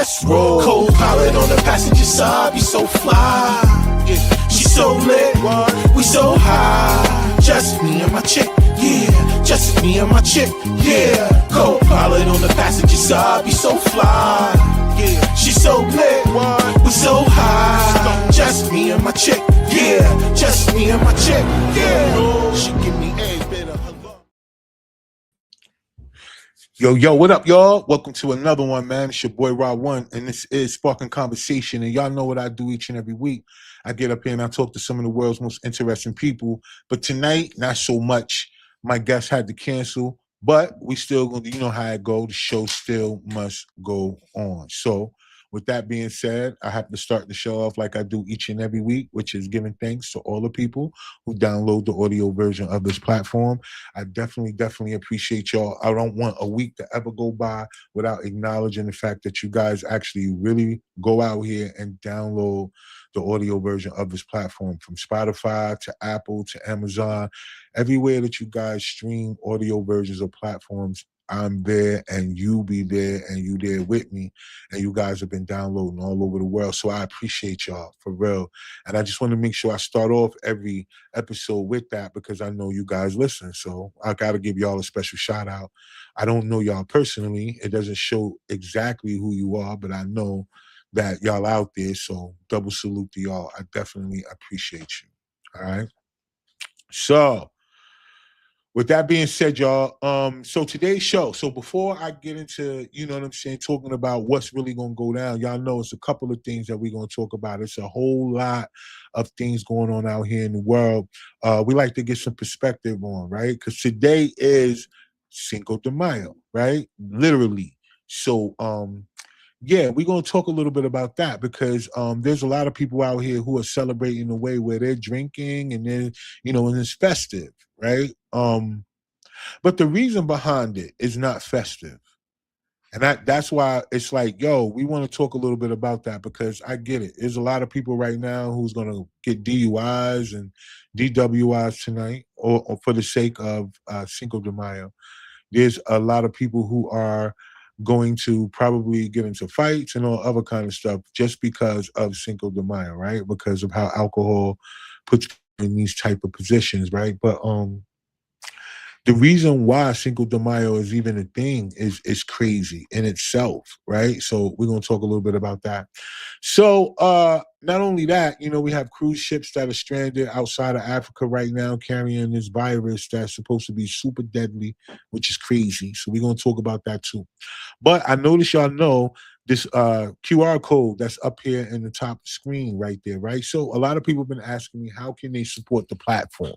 let's roll. Co-pilot on the passenger side, be so fly. Yeah, she so lit, we so high. Just me and my chick, yeah. Just me and my chick, yeah. Co-pilot on the passenger side, be so fly. Yeah, she so lit, we so high. Just me and my chick, yeah. Just me and my chick, yeah. She give me a bit of her love. Yo, what up, y'all? Welcome to another one, man. It's your boy Rod One, and this is Sparking Conversation. And y'all know what I do each and every week. I get up here and I talk to some of the world's most interesting people. But tonight, not so much. My guest had to cancel, but we still gonna, you know how it go. The show still must go on. So, with that being said, I have to start the show off like I do each and every week, which is giving thanks to all the people who download the audio version of this platform. I definitely appreciate y'all. I don't want a week to ever go by without acknowledging the fact that you guys actually really go out here and download the audio version of this platform, from Spotify to Apple to Amazon, everywhere that you guys stream audio versions of platforms. I'm there and you be there and you there with me, and you guys have been downloading all over the world. So I appreciate y'all for real. And I just want to make sure I start off every episode with that because I know you guys listen. So I got to give y'all a special shout out. I don't know y'all personally. It doesn't show exactly who you are, but I know that y'all out there. So double salute to y'all. I definitely appreciate you. All right. So with that being said, y'all, so today's show, so before I get into, you know what I'm saying, talking about what's really going to go down, y'all know it's a couple of things that we're going to talk about. It's a whole lot of things going on out here in the world. We like to get some perspective on, right? Because today is Cinco de Mayo, right? Literally. So, yeah, we're going to talk a little bit about that because there's a lot of people out here who are celebrating in a way where they're drinking and then, you know, and it's festive, right? But the reason behind it is not festive. And that's why it's like, yo, we want to talk a little bit about that because I get it. There's a lot of people right now who's going to get DUIs and DWIs tonight or for the sake of Cinco de Mayo. There's a lot of people who are going to probably get into fights and all other kind of stuff just because of Cinco de Mayo, right? Because of how alcohol puts in these type of positions, right? But the reason why Cinco de Mayo is even a thing is crazy in itself, right? So we're going to talk a little bit about that. So not only that, you know, we have cruise ships that are stranded outside of Africa right now carrying this virus that's supposed to be super deadly, which is crazy. So we're going to talk about that too. But I notice y'all know this QR code that's up here in the top screen right there, right? So a lot of people have been asking me, how can they support the platform?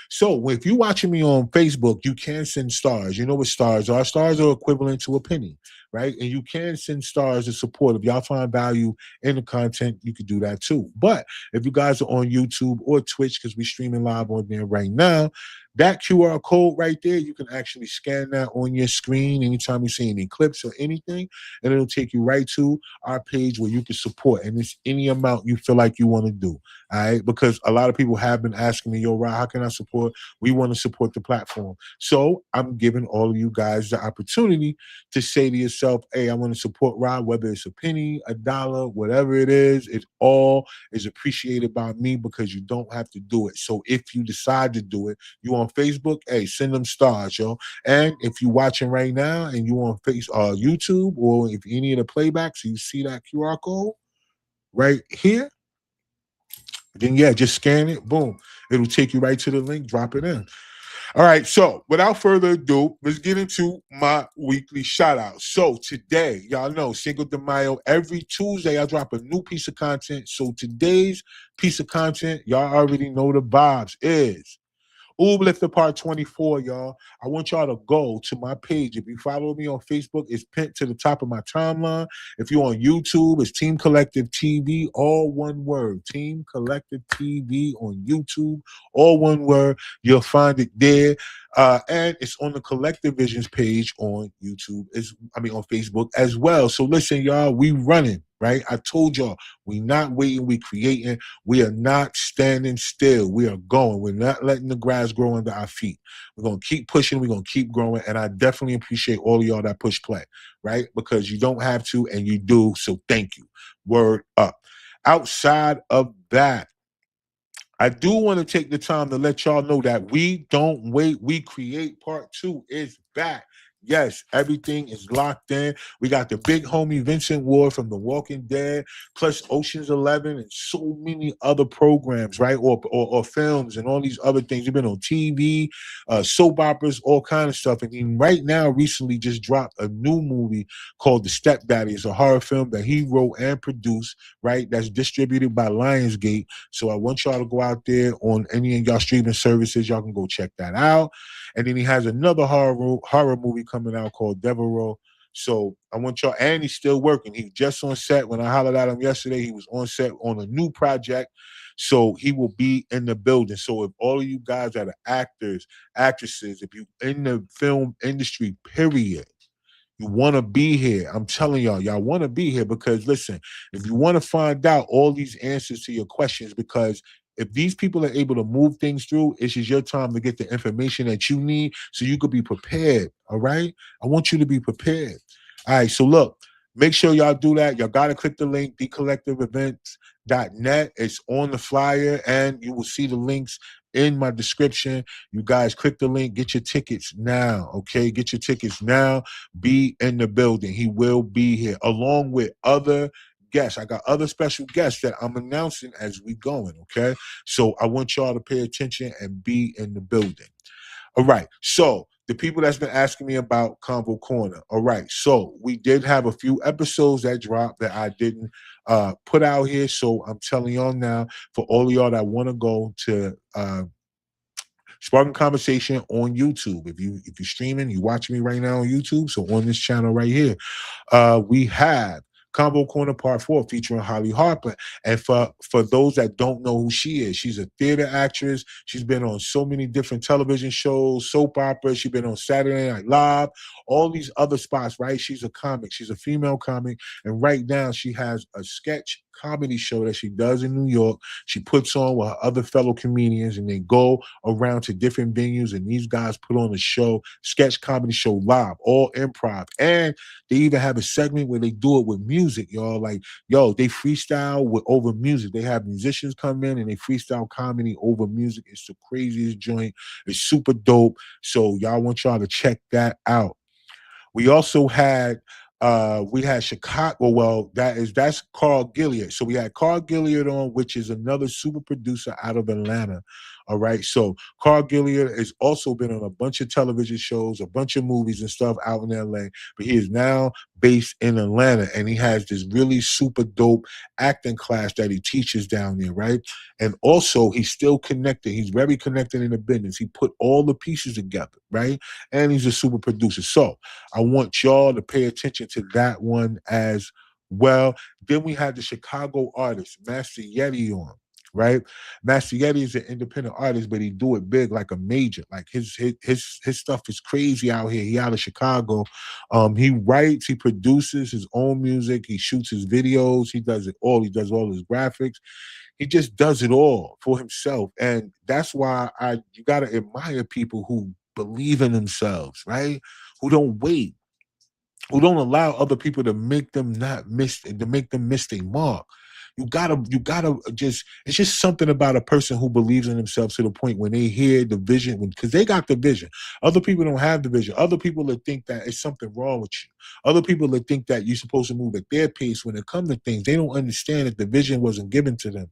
So if you're watching me on Facebook, you can send stars. You know what stars are? Stars are equivalent to a penny, right? And you can send stars to support. If y'all find value in the content, you can do that too. But if you guys are on YouTube or Twitch, because we're streaming live on there right now, that QR code right there, you can actually scan that on your screen anytime you see any clips or anything, and it'll take you right to our page where you can support. And it's any amount you feel like you want to do, all right? Because a lot of people have been asking me, yo, Rod, how can I support? We want to support the platform. So I'm giving all of you guys the opportunity to say to yourself, hey, I want to support Rod, whether it's a penny, a dollar, whatever it is all is appreciated by me because you don't have to do it. So if you decide to do it, you on Facebook, hey, send them stars, yo. And if you're watching right now and you on YouTube or if any of the playbacks, you see that QR code right here, then yeah, just scan it, boom. It'll take you right to the link, drop it in. All right, so without further ado, let's get into my weekly shout-outs. So today, y'all know, Cinco de Mayo, every Tuesday I drop a new piece of content. So today's piece of content, y'all already know the vibes, is Lifter Part 24, y'all. I want y'all to go to my page. If you follow me on Facebook, it's pinned to the top of my timeline. If you're on YouTube, it's Team Collective TV, all one word. Team Collective TV on YouTube, all one word. You'll find it there. And it's on the Collective Visions page on YouTube, on Facebook as well. So listen, y'all, we running. right? I told y'all, we not waiting, we creating. We are not standing still. We are going. We're not letting the grass grow under our feet. We're going to keep pushing. We're going to keep growing. And I definitely appreciate all of y'all that push play, right? Because you don't have to and you do. So thank you. Word up. Outside of that, I do want to take the time to let y'all know that we don't wait. We create part 2 is back. Yes, everything is locked in. We got the big homie Vincent Ward from The Walking Dead, plus Ocean's 11 and so many other programs, right? Or films and all these other things. We've been on TV, soap operas, all kind of stuff. And he right now recently just dropped a new movie called The Stepdaddy. It's a horror film that he wrote and produced, right? That's distributed by Lionsgate. So I want y'all to go out there on any of y'all streaming services. Y'all can go check that out. And then he has another horror movie coming out called Devereaux. So I want y'all, and he's still working. He was just on set. When I hollered at him yesterday, he was on set on a new project. So he will be in the building. So if all of you guys that are actors, actresses, if you in the film industry, period, you want to be here. I'm telling y'all want to be here because listen, if you want to find out all these answers to your questions, because if these people are able to move things through, it's just your time to get the information that you need so you could be prepared. All right. I want you to be prepared. All right. So look, make sure y'all do that. Y'all got to click the link, thecollectiveevents.net. It's on the flyer and you will see the links in my description. You guys click the link, get your tickets now. Okay. Get your tickets now. Be in the building. He will be here along with other guests. I got other special guests that I'm announcing as we going, okay? So I want y'all to pay attention and be in the building. All right. So the people that's been asking me about Convo Corner. All right. So we did have a few episodes that dropped that I didn't put out here. So I'm telling y'all now, for all of y'all that want to go to Sparking Conversation on YouTube. If you're streaming, you watching me right now on YouTube. So on this channel right here, we have Combo Corner Part 4 featuring Holly Harper. And for those that don't know who she is, she's a theater actress. She's been on so many different television shows, soap operas. She's been on Saturday Night Live, all these other spots, right? She's a comic. She's a female comic. And right now she has a sketch comedy show that she does in New York. She puts on with her other fellow comedians and they go around to different venues and these guys put on a show, sketch comedy show live, all improv. And they even have a segment where they do it with music, y'all. Like, yo, they freestyle over music. They have musicians come in and they freestyle comedy over music. It's the craziest joint. It's super dope. So y'all want y'all to check that out. We also had Chicago. Well, that's Carl Gilliard. So we had Carl Gilliard on, which is another super producer out of Atlanta. All right. So Carl Gilliard has also been on a bunch of television shows, a bunch of movies and stuff out in LA, but he is now based in Atlanta and he has this really super dope acting class that he teaches down there, right? And also he's still connected. He's very connected in the business. He put all the pieces together, right? And he's a super producer. So I want y'all to pay attention to that one as well. Then we had the Chicago artist, Master Yeti on, right? Master Yeti is an independent artist, but he do it big like a major. Like his stuff is crazy out here. He out of Chicago. He writes, he produces his own music, he shoots his videos, he does it all. He does all his graphics. He just does it all for himself. And that's why you gotta admire people who believe in themselves, right? Who don't wait, who don't allow other people to make them miss their mark. You gotta just, it's just something about a person who believes in themselves to the point when they hear the vision, because they got the vision. Other people don't have the vision. Other people that think that it's something wrong with you. Other people that think that you're supposed to move at their pace when it comes to things, they don't understand that the vision wasn't given to them.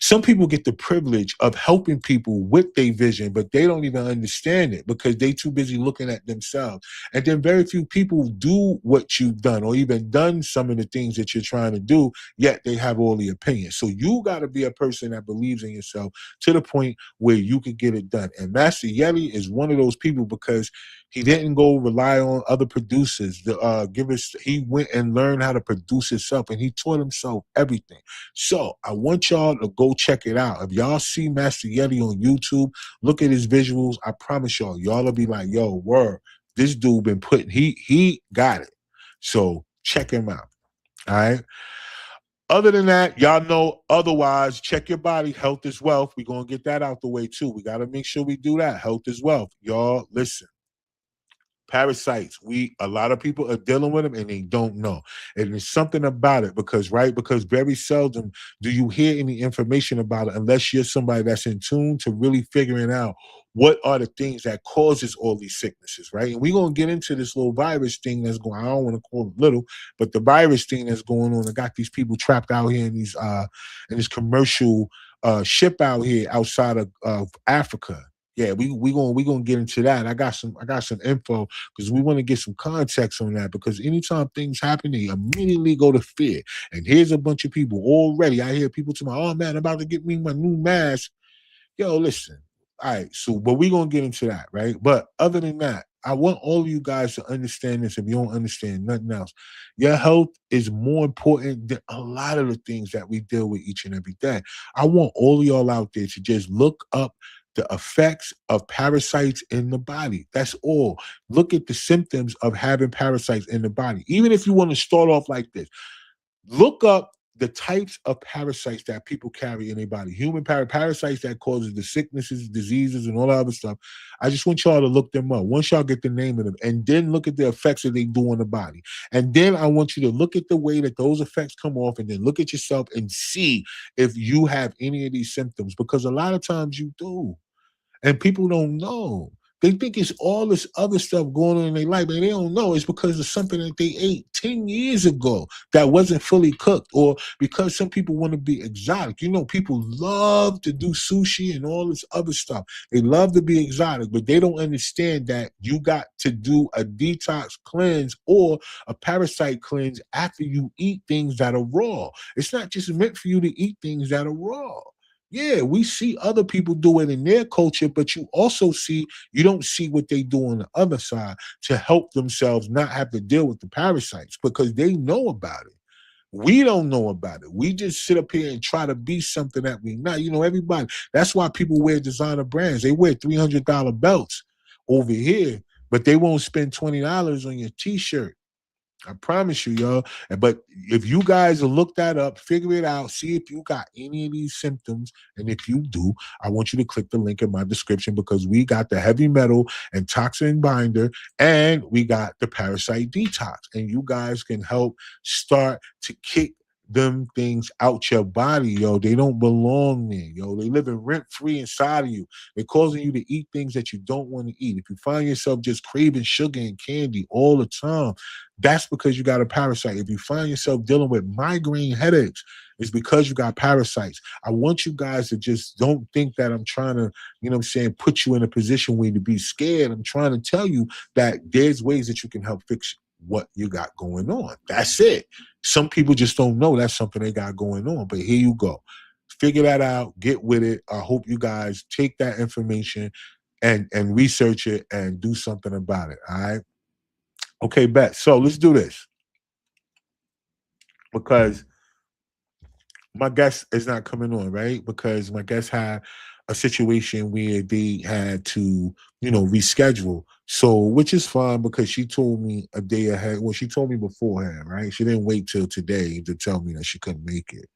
Some people get the privilege of helping people with their vision, but they don't even understand it because they too busy looking at themselves. And then very few people do what you've done or even done some of the things that you're trying to do, yet they have all the opinions. So you got to be a person that believes in yourself to the point where you can get it done. And Master Yeti is one of those people because he didn't go rely on other producers to give us. He went and learned how to produce himself, and he taught himself everything. So I want y'all to go check it out. If y'all see Master Yeti on YouTube, look at his visuals. I promise y'all will be like, yo, word, this dude been putting, he got it. So check him out. All right. Other than that, y'all know otherwise, check your body. Health is wealth. We're going to get that out the way too. We got to make sure we do that. Health is wealth. Y'all, listen. Parasites, we a lot of people are dealing with them and they don't know. And there's something about it because, right, because very seldom do you hear any information about it unless you're somebody that's in tune to really figuring out what are the things that causes all these sicknesses, right? And we're gonna get into this little virus thing that's going, I don't want to call it little, but the virus thing that's going on. I got these people trapped out here in this commercial ship out here outside of Africa. Yeah, we gonna get into that. I got some info because we want to get some context on that because anytime things happen, they immediately go to fear. And here's a bunch of people already. I hear people tell me, "Oh man, I'm about to get me my new mask." Yo, listen. All right, so but we're gonna get into that, right? But other than that, I want all of you guys to understand this. If you don't understand nothing else, your health is more important than a lot of the things that we deal with each and every day. I want all of y'all out there to just look up the effects of parasites in the body. That's all. Look at the symptoms of having parasites in the body. Even if you want to start off like this, look up the types of parasites that people carry in their body. Human parasites that causes the sicknesses, diseases, and all that other stuff. I just want y'all to look them up. Once y'all get the name of them, and then look at the effects that they do on the body. And then I want you to look at the way that those effects come off, and then look at yourself and see if you have any of these symptoms. Because a lot of times you do. And people don't know. They think it's all this other stuff going on in their life, and they don't know it's because of something that they ate 10 years ago that wasn't fully cooked, or because some people want to be exotic. You know, people love to do sushi and all this other stuff. They love to be exotic, but they don't understand that you got to do a detox cleanse or a parasite cleanse after you eat things that are raw. It's not just meant for you to eat things that are raw. Yeah, we see other people do it in their culture, but you don't see what they do on the other side to help themselves not have to deal with the parasites because they know about it. We don't know about it. We just sit up here and try to be something that we not. You know, everybody. That's why people wear designer brands. They wear $300 belts over here, but they won't spend $20 on your T-shirt. I promise you, y'all. But if you guys will look that up, figure it out, see if you got any of these symptoms. And if you do, I want you to click the link in my description because we got the heavy metal and toxin binder and we got the parasite detox. And you guys can help start to kick them things out your body, yo. They don't belong there, yo. They living rent free inside of you. They're causing you to eat things that you don't want to eat. If you find yourself just craving sugar and candy all the time, that's because you got a parasite. If you find yourself dealing with migraine headaches, it's because you got parasites. I want you guys to just don't think that I'm trying to, you know what I'm saying, put you in a position where you to be scared. I'm trying to tell you that there's ways that you can help fix what you got going on. That's it. Some people just don't know that's something they got going on. But here you go. Figure that out. Get with it. I hope you guys take that information and research it and do something about it. All right. Okay, bet. So let's do this because my guest is not coming on, right? Because my guest had a situation where they had to, reschedule. So, which is fine because she told me a day ahead. Well, she told me beforehand, right? She didn't wait till today to tell me that she couldn't make it.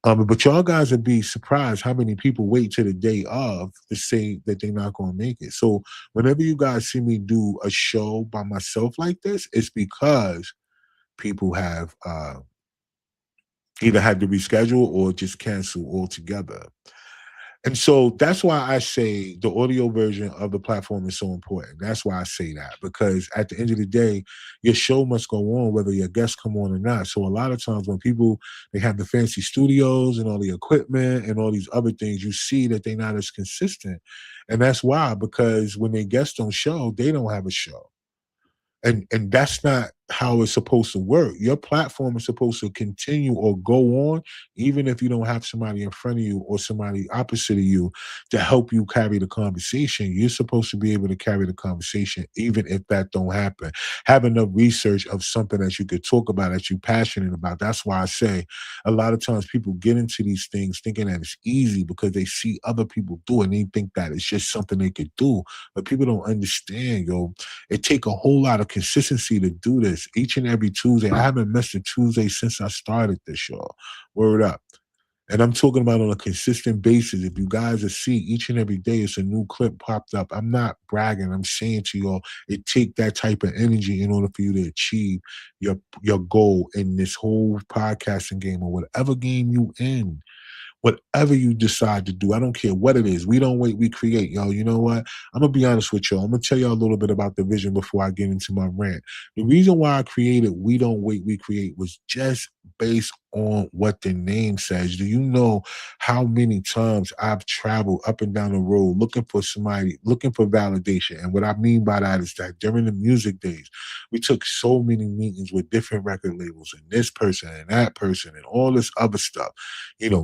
But y'all guys would be surprised how many people wait till the day of to say that they're not going to make it. So, whenever you guys see me do a show by myself like this, it's because people have either had to reschedule or just cancel altogether. And so that's why I say the audio version of the platform is so important. That's why I say that, because at the end of the day, your show must go on whether your guests come on or not. So a lot of times when people, they have the fancy studios and all the equipment and all these other things, you see that they're not as consistent. And that's why, because when their guests don't show, they don't have a show. And that's not how it's supposed to work. Your platform is supposed to continue or go on, even if you don't have somebody in front of you or somebody opposite of you to help you carry the conversation. You're supposed to be able to carry the conversation, even if that don't happen. Have enough research of something that you could talk about, that you're passionate about. That's why I say a lot of times people get into these things thinking that it's easy because they see other people do it and they think that it's just something they could do. But people don't understand, yo. It take a whole lot of consistency to do this. this each and every Tuesday. I haven't missed a Tuesday since I started this, y'all. Word up. And I'm talking about on a consistent basis. If you guys will see each and every day, it's a new clip popped up. I'm not bragging. I'm saying to y'all, it take that type of energy in order for you to achieve your goal in this whole podcasting game or whatever game you in. Whatever you decide to do, I don't care what it is. We don't wait, we create, y'all. You know what? I'm gonna be honest with y'all. I'm gonna tell y'all a little bit about the vision before I get into my rant. The reason why I created We Don't Wait, We Create was just based on what the name says. Do you know how many times I've traveled up and down the road looking for somebody, looking for validation? And what I mean by that is that during the music days, we took so many meetings with different record labels and this person and that person and all this other stuff,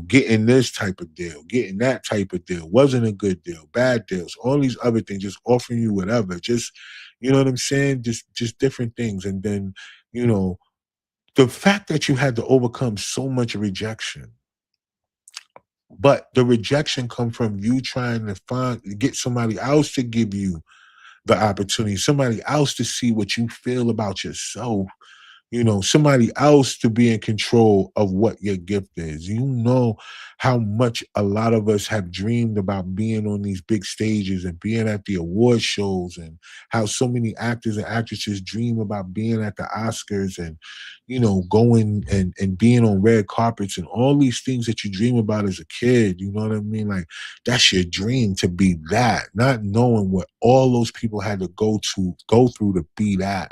getting this type of deal, getting that type of deal, wasn't a good deal, bad deals, all these other things, just offering you whatever, just, you know what I'm saying? Just different things. And then, you know, the fact that you had to overcome so much rejection, but the rejection come from you trying to get somebody else to give you the opportunity, somebody else to see what you feel about yourself, somebody else to be in control of what your gift is. You know how much a lot of us have dreamed about being on these big stages and being at the award shows, and how so many actors and actresses dream about being at the Oscars and, going and being on red carpets and all these things that you dream about as a kid. You know what I mean? Like, that's your dream, to be that, not knowing what all those people had to go through to be that.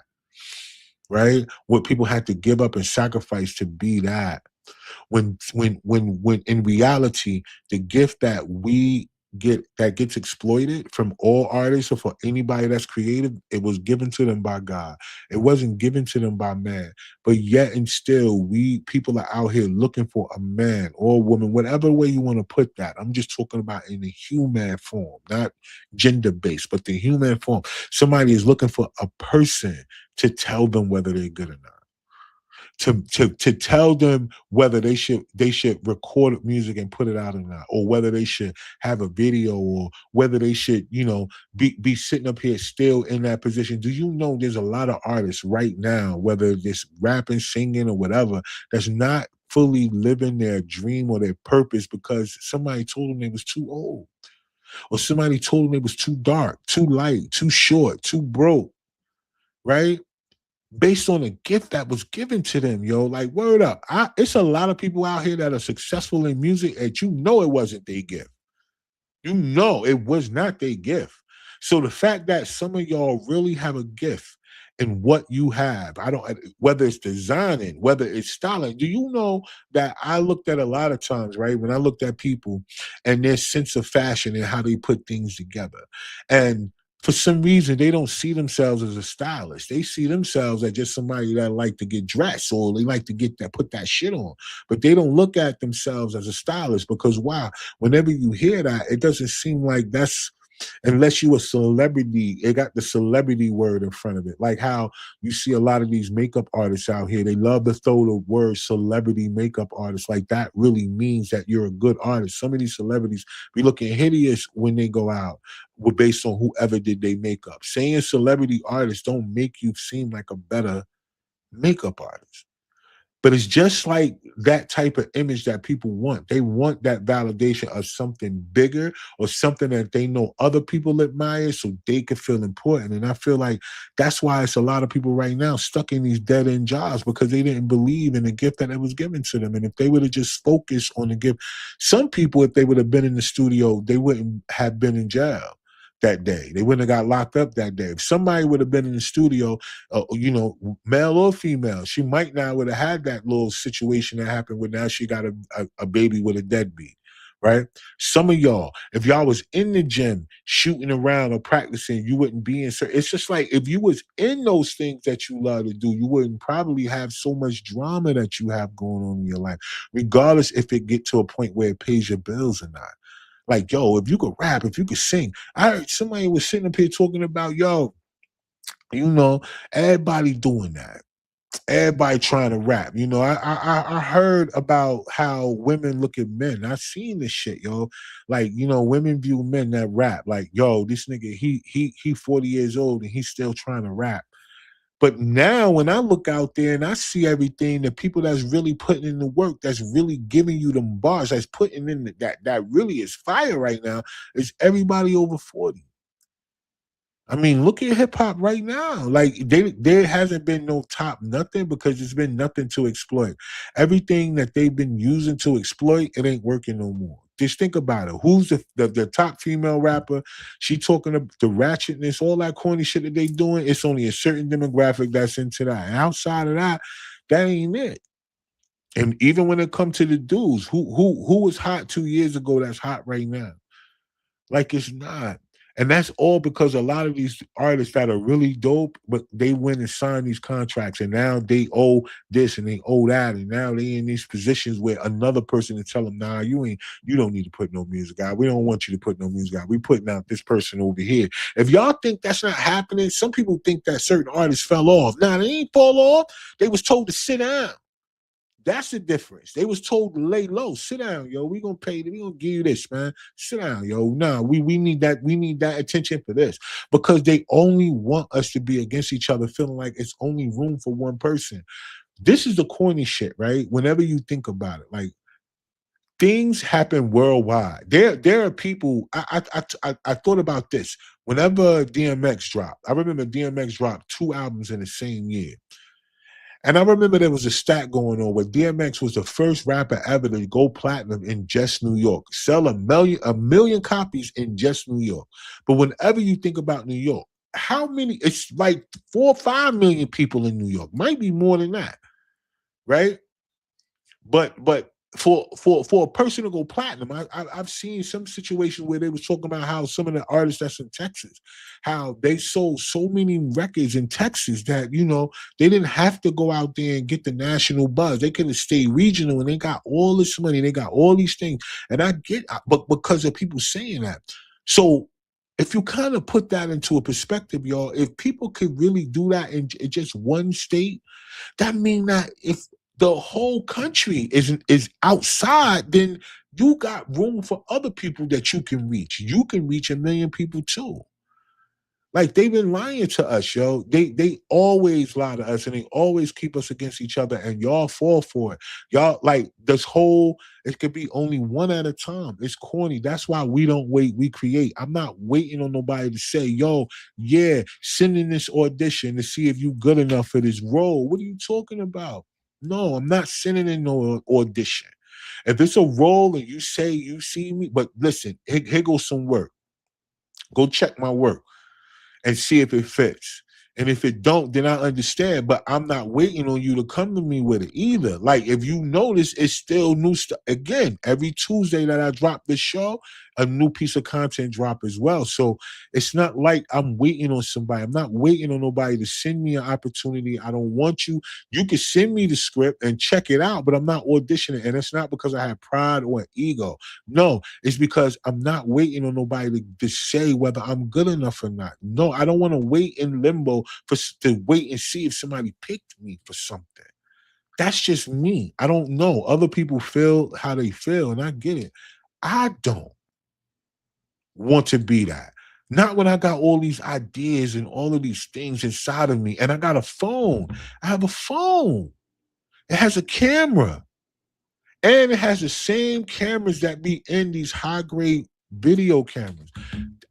Right? What people had to give up and sacrifice to be that. When in reality, the gift that we get that gets exploited from all artists or for anybody that's creative, it was given to them by God. It wasn't given to them by man. But yet and still, people are out here looking for a man or a woman, whatever way you want to put that. I'm just talking about in the human form, not gender based, but the human form. Somebody is looking for a person to tell them whether they're good or not, to tell them whether they should record music and put it out or not, or whether they should have a video, or whether they should, be sitting up here still in that position. Do you know there's a lot of artists right now, whether it's rapping, singing, or whatever, that's not fully living their dream or their purpose because somebody told them they was too old, or somebody told them they was too dark, too light, too short, too broke, right? Based on a gift that was given to them, yo. Like, word up. It's a lot of people out here that are successful in music that it wasn't their gift. You know it was not their gift. So the fact that some of y'all really have a gift in what you have, whether it's designing, whether it's styling. Do you know that I looked at a lot of times, right? When I looked at people and their sense of fashion and how they put things together. And for some reason, they don't see themselves as a stylist. They see themselves as just somebody that like to get dressed, or they like to put that shit on. But they don't look at themselves as a stylist, because why? Whenever you hear that, it doesn't seem like that's, unless you a celebrity, it got the celebrity word in front of it. Like how you see a lot of these makeup artists out here, they love to throw the word celebrity makeup artist. Like that really means that you're a good artist. Some of these celebrities be looking hideous when they go out, based on whoever did they makeup. Saying celebrity artists don't make you seem like a better makeup artist. But it's just like that type of image that people want. They want that validation of something bigger, or something that they know other people admire, so they can feel important. And I feel like that's why it's a lot of people right now stuck in these dead-end jobs, because they didn't believe in the gift that it was given to them. And if they would have just focused on the gift, some people, if they would have been in the studio, they wouldn't have been in jail that day. They wouldn't have got locked up that day. If somebody would have been in the studio, male or female, she might not would have had that little situation that happened where now she got a baby with a deadbeat, right? Some of y'all, if y'all was in the gym shooting around or practicing, you wouldn't be in. It's just like if you was in those things that you love to do, you wouldn't probably have so much drama that you have going on in your life, regardless if it get to a point where it pays your bills or not. Like, yo, if you could rap, if you could sing. I heard somebody was sitting up here talking about, yo, everybody doing that. Everybody trying to rap. I heard about how women look at men. I've seen this shit, yo. Like, women view men that rap. Like, yo, this nigga, he 40 years old and he's still trying to rap. But now when I look out there and I see everything, the people that's really putting in the work, that's really giving you them bars, that's putting in that really is fire right now, is everybody over 40. I mean, look at hip hop right now. Like there hasn't been no top nothing because there's been nothing to exploit. Everything that they've been using to exploit, it ain't working no more. Just think about it. Who's the top female rapper? She talking about the ratchetness, all that corny shit that they doing. It's only a certain demographic that's into that. And outside of that, that ain't it. And even when it comes to the dudes, who was hot 2 years ago that's hot right now? Like it's not. And that's all because a lot of these artists that are really dope, but they went and signed these contracts and now they owe this and they owe that. And now they in these positions where another person to tell them, nah, you don't need to put no music out. We don't want you to put no music out. We putting out this person over here. If y'all think that's not happening, some people think that certain artists fell off. Nah, they ain't fall off. They was told to sit down. That's the difference. They was told to lay low. Sit down, yo. We gonna pay. We gonna give you this, man. Sit down, yo. Nah, we need that. We need that attention for this because they only want us to be against each other, feeling like it's only room for one person. This is the corny shit, right? Whenever you think about it, like things happen worldwide. There are people. I thought about this. Whenever DMX dropped, I remember DMX dropped 2 albums in the same year. And I remember there was a stat going on where DMX was the first rapper ever to go platinum in just New York, sell a million copies in just New York. But whenever you think about New York, how many? It's like 4 or 5 million people in New York, might be more than that, right? But for a person to go platinum, I've seen some situations where they was talking about how some of the artists that's in Texas, how they sold so many records in Texas that they didn't have to go out there and get the national buzz. They could have stayed regional, and they got all this money, they got all these things, and I get, but because of people saying that, so. If you kind of put that into a perspective, y'all, if people could really do that in just one state, that mean that if the whole country is outside, then you got room for other people that you can reach. You can reach 1 million people too. Like they've been lying to us, yo. They always lie to us and they always keep us against each other, and y'all fall for it. Y'all like this whole it could be only one at a time. It's corny. That's why we don't wait, we create. I'm not waiting on nobody to say, yo, yeah, send in this audition to see if you good enough for this role. What are you talking about? No, I'm not sending in no audition. If it's a role and you say you see me, but listen, here goes some work. Go check my work and see if it fits. And if it don't, then I understand. But I'm not waiting on you to come to me with it either. Like if you notice, it's still new stuff. Again, every Tuesday that I drop this show, a new piece of content drop as well. So it's not like I'm waiting on somebody. I'm not waiting on nobody to send me an opportunity. I don't want you. You can send me the script and check it out, but I'm not auditioning. And it's not because I have pride or ego. No, it's because I'm not waiting on nobody to say whether I'm good enough or not. No, I don't want to wait in limbo to wait and see if somebody picked me for something. That's just me. I don't know. Other people feel how they feel, and I get it. I don't want to be that. Not when I got all these ideas and all of these things inside of me, and I got a phone. I have a phone. It has a camera. And it has the same cameras that be in these high grade video cameras.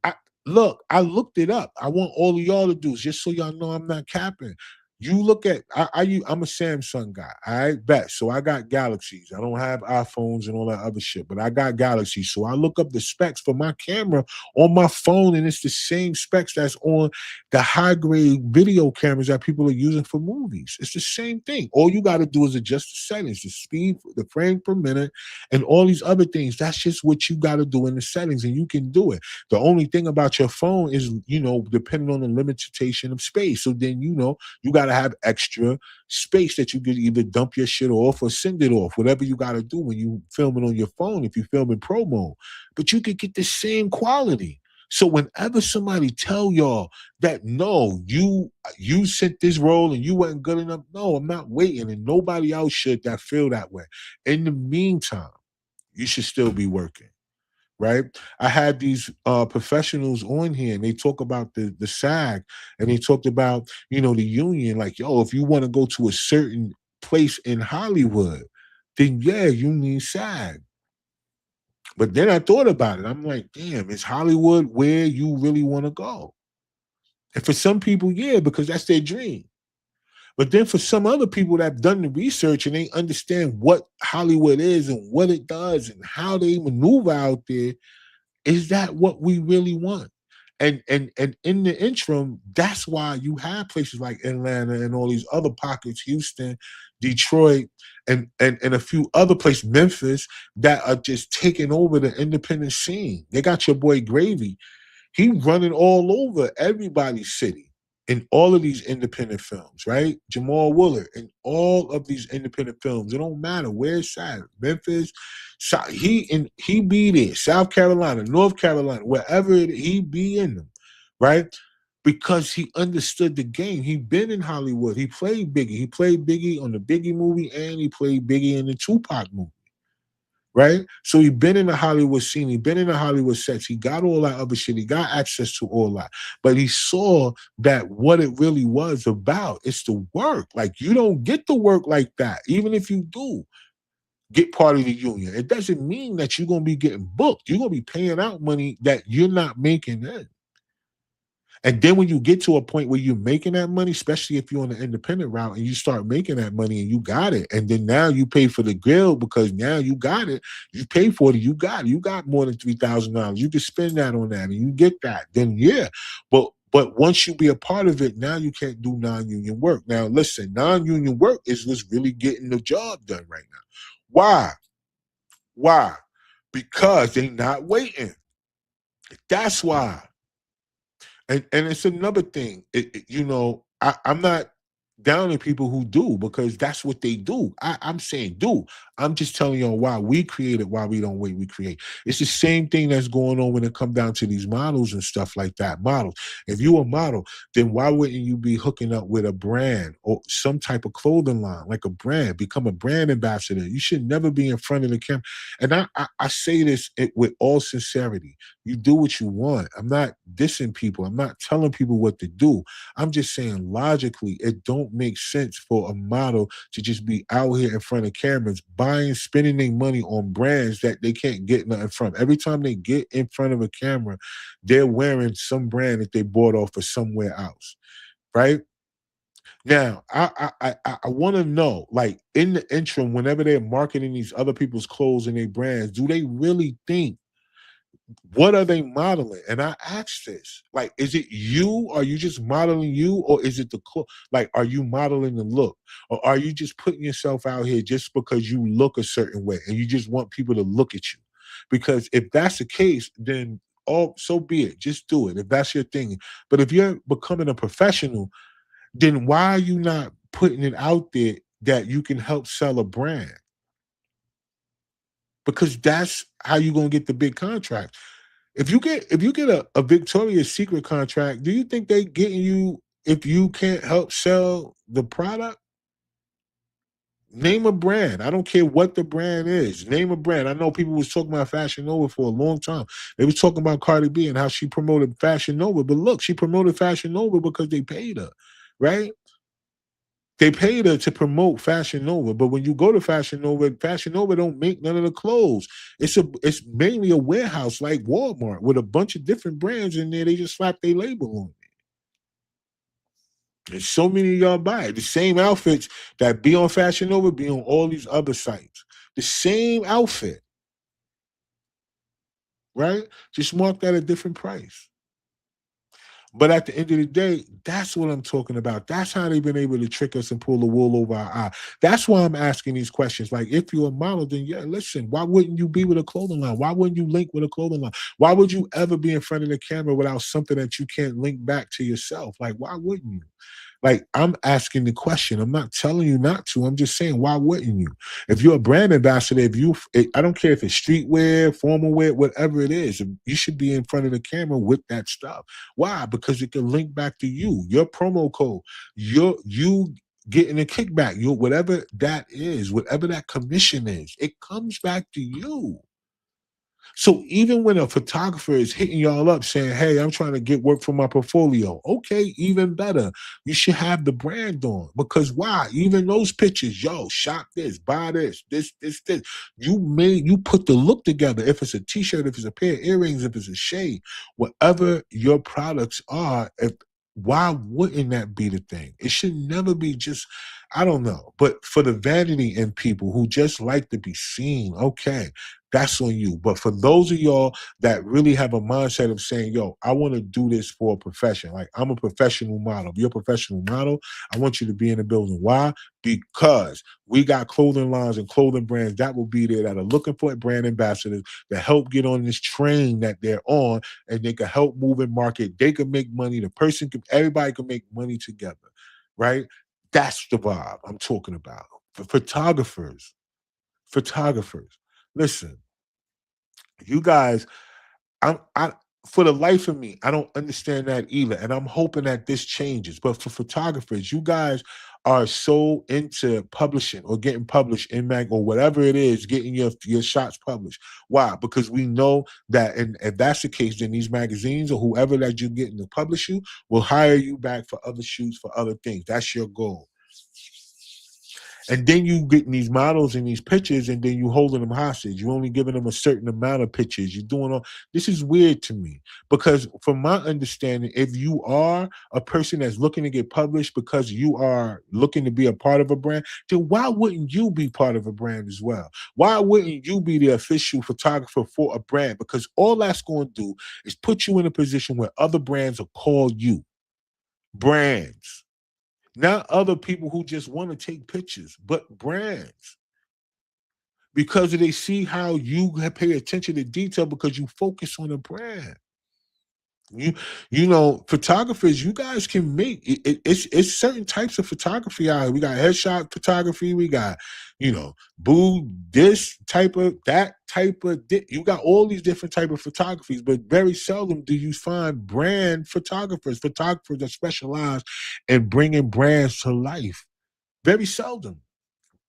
I, look, I looked it up. I want all of y'all to do is just so y'all know I'm not capping. You look at I'm a Samsung guy. I bet. So I got Galaxies. I don't have iPhones and all that other shit, but I got Galaxies. So I look up the specs for my camera on my phone, and it's the same specs that's on the high grade video cameras that people are using for movies. It's the same thing. All you got to do is adjust the settings, the speed, the frame per minute, and all these other things. That's just what you got to do in the settings, and you can do it. The only thing about your phone is, depending on the limitation of space. So then, you got to have extra space that you could either dump your shit off or send it off, whatever you got to do when you film it on your phone, if you film in pro mode. But you could get the same quality. So whenever somebody tell y'all that, no, you sent this role and you wasn't good enough, no, I'm not waiting, and nobody else should that feel that way. In the meantime, you should still be working. right? I had these professionals on here, and they talk about the SAG, and they talked about, you know, the union. Like, yo, if you want to go to a certain place in Hollywood, then yeah, you need SAG. But then I thought about it. I'm like, damn, is Hollywood where you really want to go? And for some people, yeah, because that's their dream. But then for some other people that have done the research and they understand what Hollywood is and what it does and how they maneuver out there, is that what we really want? And in the interim, that's why you have places like Atlanta and all these other pockets, Houston, Detroit, and a few other places, Memphis, that are just taking over the independent scene. They got your boy Gravy. He running all over everybody's city in all of these independent films, right? Jamal Wooler in all of these independent films. It don't matter where it's at. Memphis, he be there. South Carolina, North Carolina, wherever he be in them, right? Because he understood the game. He been in Hollywood. He played Biggie. He played Biggie on the Biggie movie, and he played Biggie in the Tupac movie, right? So he been in the Hollywood scene. He been in the Hollywood sets. He got all that other shit. He got access to all that. But he saw that what it really was about, it's the work. Like, you don't get the work like that. Even if you do get part of the union, it doesn't mean that you're going to be getting booked. You're going to be paying out money that you're not making in. And then when you get to a point where you're making that money, especially if you're on the independent route and you start making that money and you got it, and then now you pay for the grill because now you got it, you pay for it, you got it, you got more than $3,000. You can spend that on that and you get that. Then yeah. But once you be a part of it, now you can't do non-union work. Now listen, non-union work is what's really getting the job done right now. Why? Why? Because they not waiting. That's why. And it's another thing. You know, I'm not downing people who do because that's what they do. I'm saying do. I'm just telling you why we create it, why we don't wait, we create. It's the same thing that's going on when it comes down to these models and stuff like that. Models. If you a model, then why wouldn't you be hooking up with a brand or some type of clothing line, like a brand, become a brand ambassador? You should never be in front of the camera. And I say this with all sincerity. You do what you want. I'm not dissing people. I'm not telling people what to do. I'm just saying logically, it don't make sense for a model to just be out here in front of cameras, spending their money on brands that they can't get nothing from. Every time they get in front of a camera, they're wearing some brand that they bought off of somewhere else, right? Now, I want to know, like in the interim, whenever they're marketing these other people's clothes and their brands, do they really think, what are they modeling? And I asked this, like, is it you? Are you just modeling you? Or is it the like, are you modeling the look? Or are you just putting yourself out here just because you look a certain way and you just want people to look at you? Because if that's the case, then so be it. Just do it if that's your thing. But if you're becoming a professional, then why are you not putting it out there that you can help sell a brand? Because that's how you're gonna get the big contract. If you get a Victoria's Secret contract, do you think they getting you if you can't help sell the product? Name a brand. I don't care what the brand is. Name a brand. I know people was talking about Fashion Nova for a long time. They was talking about Cardi B and how she promoted Fashion Nova. But look, she promoted Fashion Nova because they paid her, right? They paid her to promote Fashion Nova, but when you go to Fashion Nova don't make none of the clothes. It's mainly a warehouse like Walmart with a bunch of different brands in there. They just slap their label on it. And so many of y'all buy it. The same outfits that be on Fashion Nova be on all these other sites. The same outfit, right? Just marked at a different price. But at the end of the day, that's what I'm talking about. That's how they've been able to trick us and pull the wool over our eye. That's why I'm asking these questions. Like, if you're a model, then yeah, listen, why wouldn't you be with a clothing line? Why wouldn't you link with a clothing line? Why would you ever be in front of the camera without something that you can't link back to yourself? Like, why wouldn't you? Like, I'm asking the question. I'm not telling you not to. I'm just saying, why wouldn't you? If you're a brand ambassador, I don't care if it's streetwear, formal wear, whatever it is, you should be in front of the camera with that stuff. Why? Because it can link back to you, your promo code, you getting a kickback, whatever that is, whatever that commission is, it comes back to you. So even when a photographer is hitting y'all up saying, "Hey, I'm trying to get work for my portfolio," okay, even better. You should have the brand on, because why? Even those pictures, yo, shop this, buy this. You put the look together. If it's a T-shirt, if it's a pair of earrings, if it's a shade, whatever your products are, if why wouldn't that be the thing? It should never be just, I don't know. But for the vanity in people who just like to be seen, okay, that's on you. But for those of y'all that really have a mindset of saying, yo, I want to do this for a profession. Like, I'm a professional model. If you're a professional model, I want you to be in the building. Why? Because we got clothing lines and clothing brands that will be there that are looking for brand ambassadors to help get on this train that they're on, and they can help move and market. They can make money. The person can, everybody can make money together, right? That's the vibe I'm talking about. For photographers, listen, you guys, I for the life of me, I don't understand that either. And I'm hoping that this changes. But for photographers, you guys are so into publishing or getting published in mag or whatever it is, getting your shots published. Why? Because we know that, and if that's the case, then these magazines or whoever that you're getting to publish you will hire you back for other shoots, for other things. That's your goal. And then you getting these models and these pictures, and then you holding them hostage. You only giving them a certain amount of pictures. You're doing all this is weird to me, because from my understanding, if you are a person that's looking to get published because you are looking to be a part of a brand, then why wouldn't you be part of a brand as well? Why wouldn't you be the official photographer for a brand? Because all that's going to do is put you in a position where other brands will call you brands. Not other people who just want to take pictures, but brands. Because they see how you pay attention to detail because you focus on a brand. You you know, photographers, you guys can make it's certain types of photography out here. We got headshot photography, we got, boo, this type of, that type of, you got all these different type of photographies, but very seldom do you find brand photographers that specialize in bringing brands to life. Very seldom.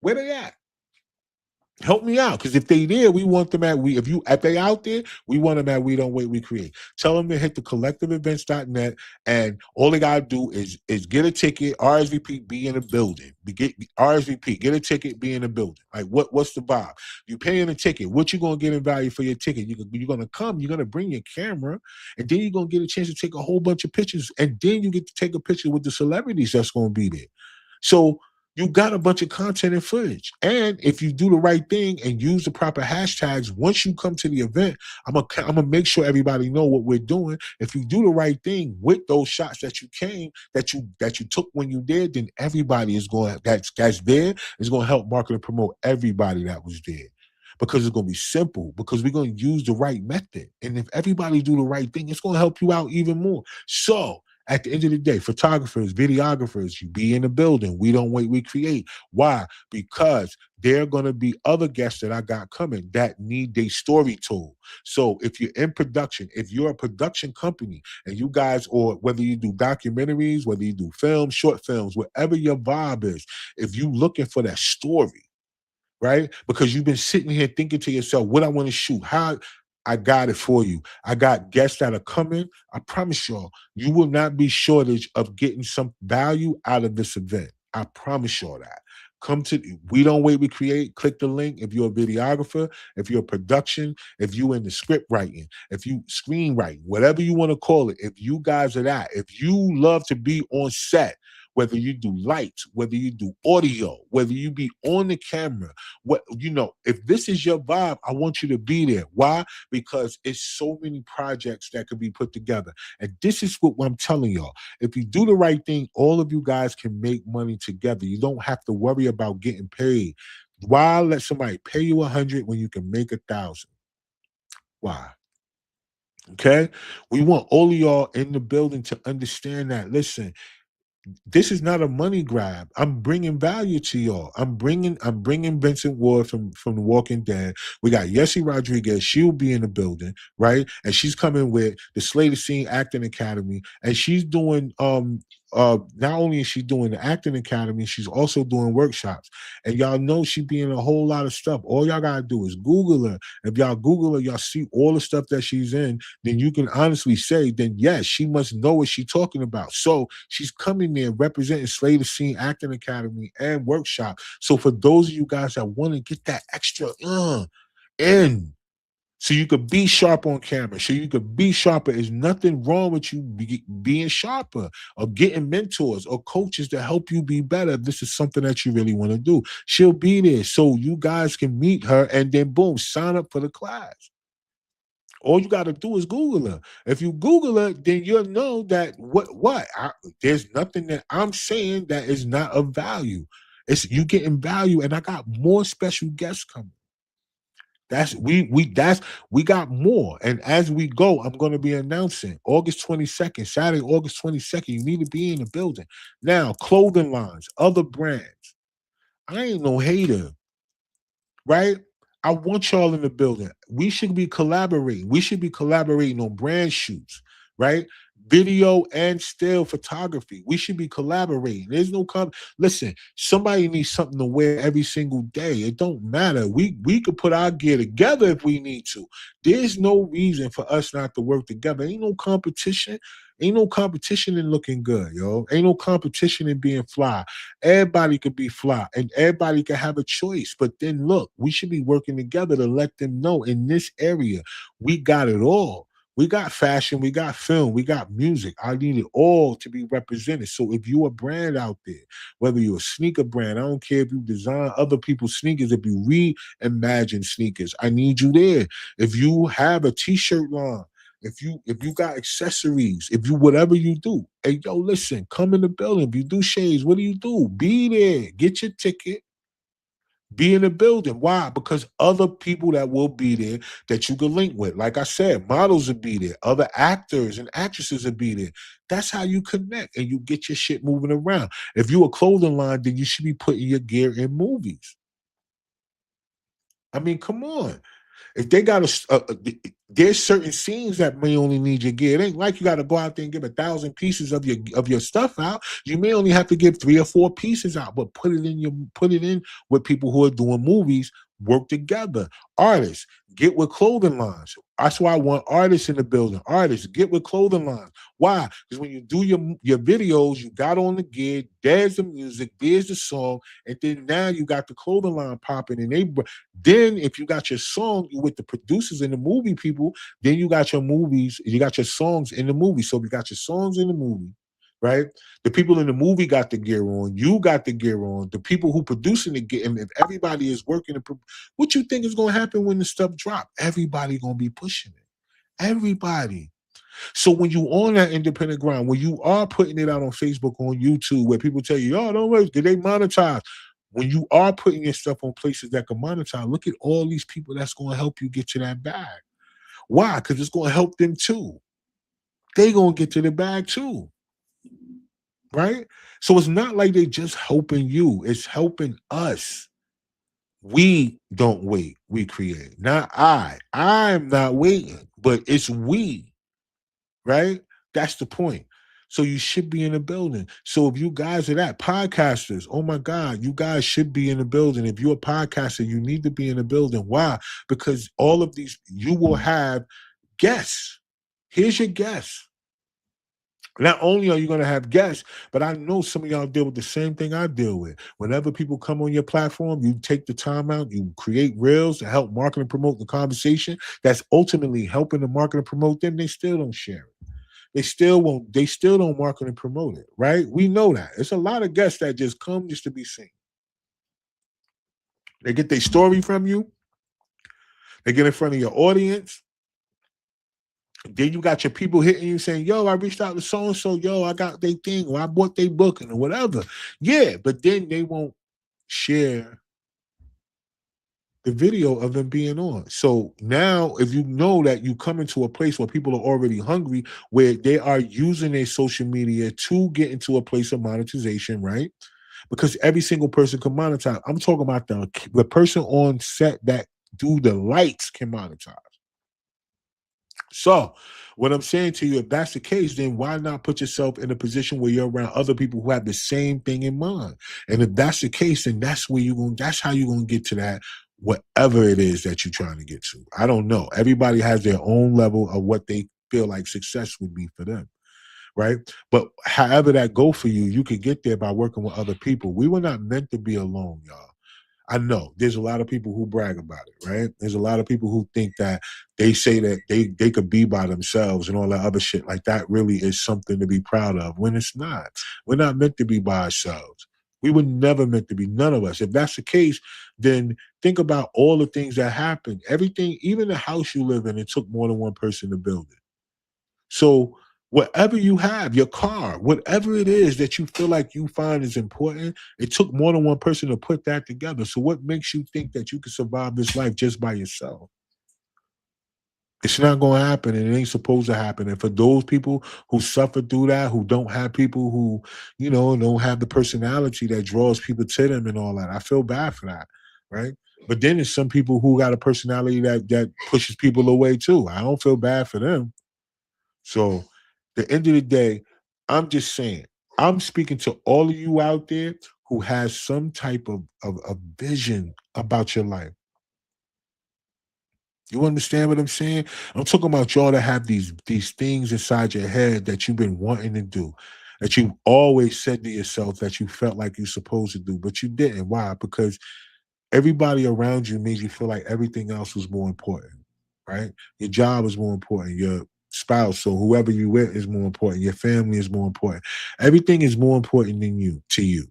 Where they at? Help me out, because if they there, we want them at if they out there, we want them at We Don't Wait, We Create. Tell them to hit the collectiveevents.net, and all they gotta do is get a ticket, RSVP, be in the building. RSVP, get a ticket, be in the building. Like, what's the vibe? You paying a ticket. What you gonna get in value for your ticket? You're gonna come. You're gonna bring your camera, and then you're gonna get a chance to take a whole bunch of pictures, and then you get to take a picture with the celebrities that's gonna be there. So you got a bunch of content and footage. And if you do the right thing and use the proper hashtags, once you come to the event, I'm gonna make sure everybody know what we're doing. If you do the right thing with those shots that you took when you did, then everybody is going that's there is going to help market and promote everybody that was there. Because it's going to be simple, because we're going to use the right method. And if everybody do the right thing, it's going to help you out even more. So at the end of the day, photographers, videographers, you be in the building. We Don't Wait, We Create. Why? Because there are going to be other guests that I got coming that need their story told. So if you're in production, if you're a production company and you guys, or whether you do documentaries, whether you do films, short films, whatever your vibe is, if you looking for that story, right? Because you've been sitting here thinking to yourself, what I want to shoot, how, I got it for you. I got guests that are coming. I promise y'all, you will not be shortage of getting some value out of this event. I promise y'all that. Come to We Don't Wait, We Create. Click the link. If you're a videographer, if you're a production, if you in the script writing, if you screenwriting, whatever you want to call it, if you guys are that, if you love to be on set, whether you do lights, whether you do audio, whether you be on the camera, if this is your vibe, I want you to be there. Why? Because it's so many projects that could be put together. And this is what I'm telling y'all. If you do the right thing, all of you guys can make money together. You don't have to worry about getting paid. Why let somebody pay you 100 when you can make 1,000? Why? Okay? We want all of y'all in the building to understand that. Listen, this is not a money grab. I'm bringing value to y'all. I'm bringing Vincent Ward from The Walking Dead. We got Yessie Rodriguez. She'll be in the building, right? And she's coming with the Slater Scene Acting Academy, and she's doing not only is she doing the acting academy, she's also doing workshops. And y'all know she be in a whole lot of stuff. All y'all gotta do is Google her. If y'all Google her, y'all see all the stuff that she's in, then you can honestly say, then yes, she must know what she's talking about. So she's coming there representing Slay the Scene Acting Academy and workshop. So for those of you guys that want to get that extra in, so you could be sharp on camera, so you could be sharper. There's nothing wrong with you being sharper or getting mentors or coaches to help you be better. If this is something that you really want to do, she'll be there so you guys can meet her and then boom, sign up for the class. All you got to do is Google her. If you Google her, then you'll know that there's nothing that I'm saying that is not of value. It's you getting value, and I got more special guests coming. We got more. And as we go, I'm going to be announcing August 22nd, Saturday, August 22nd. You need to be in the building. Now, clothing lines, other brands. I ain't no hater, right? I want y'all in the building. We should be collaborating. We should be collaborating on brand shoots, right? Video and still photography. We should be collaborating. There's no listen, somebody needs something to wear every single day. It don't matter. We could put our gear together if we need to. There's no reason for us not to work together. Ain't no competition. Ain't no competition in looking good, yo. Ain't no competition in being fly. Everybody could be fly and everybody could have a choice. But then look, we should be working together to let them know in this area, we got it all. We got fashion, we got film, we got music. I need it all to be represented. So if you're a brand out there, whether you're a sneaker brand, I don't care if you design other people's sneakers, if you reimagine sneakers, I need you there. If you have a t-shirt line, if you got accessories, if you whatever you do, hey yo, listen, come in the building. If you do shades, what do? Be there. Get your ticket. Be in the building. Why? Because other people that will be there that you can link with. Like I said, models will be there. Other actors and actresses will be there. That's how you connect and you get your shit moving around. If you a clothing line, then you should be putting your gear in movies. I mean, come on. If they got there's certain scenes that may only need your gear. It ain't like you got to go out there and give 1,000 pieces of your stuff out. You may only have to give 3 or 4 pieces out, but put it in with people who are doing movies. Work together. Artists, get with clothing lines. That's why I want artists in the building. Artists, get with clothing lines. Why? Because when you do your videos, you got on the gear, there's the music, there's the song, and then now you got the clothing line popping. And then if you got your song with the producers and the movie people, then you got your movies, you got your songs in the movie. So if you got your songs in the movie, right? The people in the movie got the gear on. You got the gear on. The people who producing the gear, and if everybody is working, what you think is going to happen when the stuff drop? Everybody going to be pushing it. Everybody. So when you on that independent ground, when you are putting it out on Facebook, on YouTube, where people tell you, oh, don't worry, did they monetize? When you are putting your stuff on places that can monetize, look at all these people that's going to help you get to that bag. Why? Because it's going to help them too. They going to get to the bag too. Right? So it's not like they just helping you, it's helping us. We don't wait, we create. Not I'm not waiting, but it's we, right? That's the point. So you should be in the building. So if you guys are that podcasters, oh my God, you guys should be in the building. If you're a podcaster, you need to be in the building. Why? Because all of these, you will have guests. Here's your guests. Not only are you going to have guests, but I know some of y'all deal with the same thing I deal with. Whenever people come on your platform, you take the time out, you create reels to help market and promote the conversation. That's ultimately helping to market and promote them. They still don't share it. They still won't. They still don't market and promote it, right? We know that. It's a lot of guests that just come just to be seen. They get their story from you. They get in front of your audience. Then you got your people hitting you saying, yo, I reached out to so-and-so, yo, I got their thing, or I bought their booking, or whatever. Yeah, but then they won't share the video of them being on. So now if you know that you come into a place where people are already hungry, where they are using their social media to get into a place of monetization, right? Because every single person can monetize. I'm talking about the person on set that do the lights can monetize. So, what I'm saying to you, if that's the case, then why not put yourself in a position where you're around other people who have the same thing in mind? And if that's the case, then that's where you're going. That's how you're going to get to that, whatever it is that you're trying to get to. I don't know. Everybody has their own level of what they feel like success would be for them, right? But however that go for you, you could get there by working with other people. We were not meant to be alone, y'all. I know there's a lot of people who brag about it, right? There's a lot of people who think that they say that they could be by themselves and all that other shit. Like that really is something to be proud of when it's not. We're not meant to be by ourselves. We were never meant to be, none of us. If that's the case, then think about all the things that happened. Everything, even the house you live in, it took more than one person to build it. So whatever you have, your car, whatever it is that you feel like you find is important, it took more than one person to put that together. So what makes you think that you can survive this life just by yourself? It's not going to happen, and it ain't supposed to happen. And for those people who suffer through that, who don't have people who, don't have the personality that draws people to them and all that, I feel bad for that, right? But then there's some people who got a personality that pushes people away too. I don't feel bad for them. So, the end of the day, I'm just saying, I'm speaking to all of you out there who has some type of vision about your life. You understand what I'm saying? I'm talking about y'all that have these things inside your head that you've been wanting to do, that you always said to yourself that you felt like you're supposed to do, but you didn't. Why? Because everybody around you made you feel like everything else was more important, right? Your job is more important. Your spouse or whoever you with is more important. Your family is more important. Everything is more important than you to you.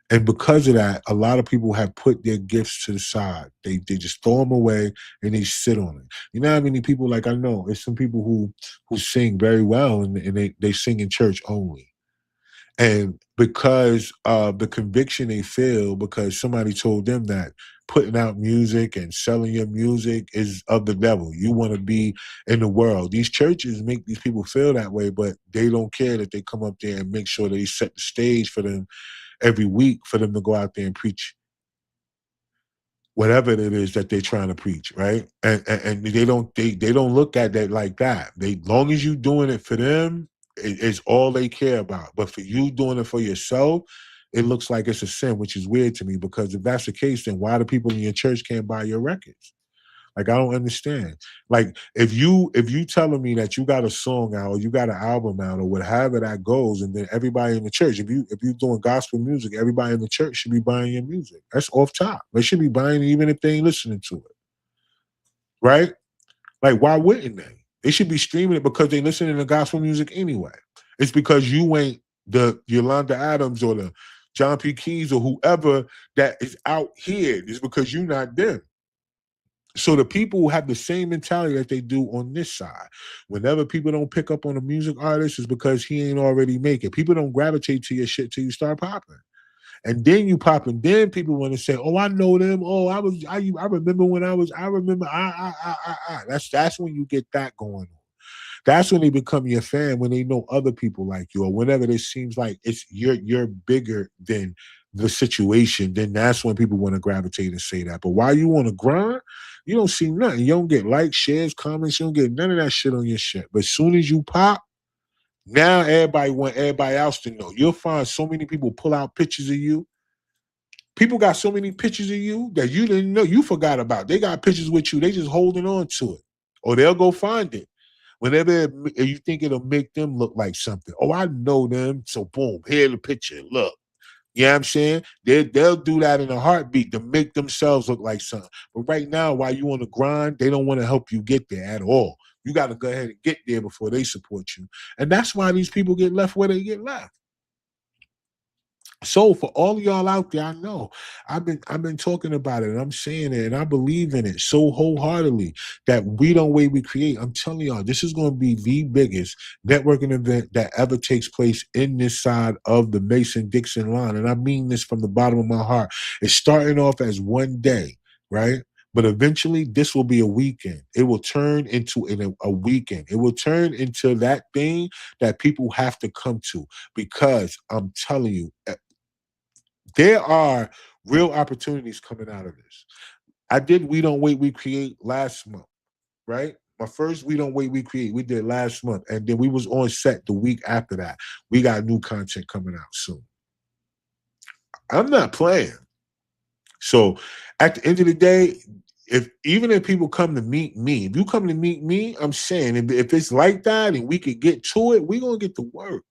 And because of that, a lot of people have put their gifts to the side. They just throw them away and they sit on it. You know how many people, like I know, it's some people who sing very well and they sing in church only. And because of the conviction they feel, because somebody told them that putting out music and selling your music is of the devil. You want to be in the world. These churches make these people feel that way, but they don't care that they come up there and make sure they set the stage for them every week for them to go out there and preach whatever it is that they're trying to preach, right? And they don't look at that like that. They long as you doing it for them, it's all they care about. But for you doing it for yourself, it looks like it's a sin, which is weird to me because if that's the case, then why do people in your church can't buy your records? Like I don't understand. Like if you telling me that you got a song out or you got an album out or whatever that goes, and then everybody in the church, if you doing gospel music, everybody in the church should be buying your music. That's off top. They should be buying it even if they ain't listening to it, right? Like why wouldn't they? They should be streaming it because they listening to gospel music anyway. It's because you ain't the Yolanda Adams or the John P. Keys or whoever that is out here. It's because you not them. So the people have the same mentality that they do on this side. Whenever people don't pick up on a music artist, is because he ain't already making. People don't gravitate to your shit till you start popping. And then you pop, and then people want to say, "Oh, I know them. Oh, I remember when I remember. That's when you get that going on. That's when they become your fan when they know other people like you, or whenever it seems like it's you're bigger than the situation. Then that's when people want to gravitate and say that. But while you on the grind, you don't see nothing. You don't get likes, shares, comments. You don't get none of that shit on your shit. But as soon as you pop, now everybody want everybody else to know. You'll find so many people pull out pictures of you. People got so many pictures of you that you didn't know you forgot about. They got pictures with you. They just holding on to it, or they'll go find it. Whenever you think it'll make them look like something. Oh, I know them. So boom, here's the picture. Look. You know what I'm saying? They'll do that in a heartbeat to make themselves look like something. But right now, while you on the grind, they don't want to help you get there at all. You got to go ahead and get there before they support you. And that's why these people get left where they get left. So for all of y'all out there, I know I've been talking about it and I'm saying it and I believe in it so wholeheartedly that we don't wait, we create. I'm telling y'all, this is going to be the biggest networking event that ever takes place in this side of the Mason-Dixon line. And I mean this from the bottom of my heart. It's starting off as one day, right? But eventually, this will be a weekend. It will turn into a weekend. It will turn into that thing that people have to come to because I'm telling you, there are real opportunities coming out of this. I did We Don't Wait, We Create last month, right? My first We Don't Wait, We Create, we did last month. And then we was on set the week after that. We got new content coming out soon. I'm not playing. So at the end of the day, if even if people come to meet me, if you come to meet me, I'm saying if it's like that and we could get to it, we're gonna get to work.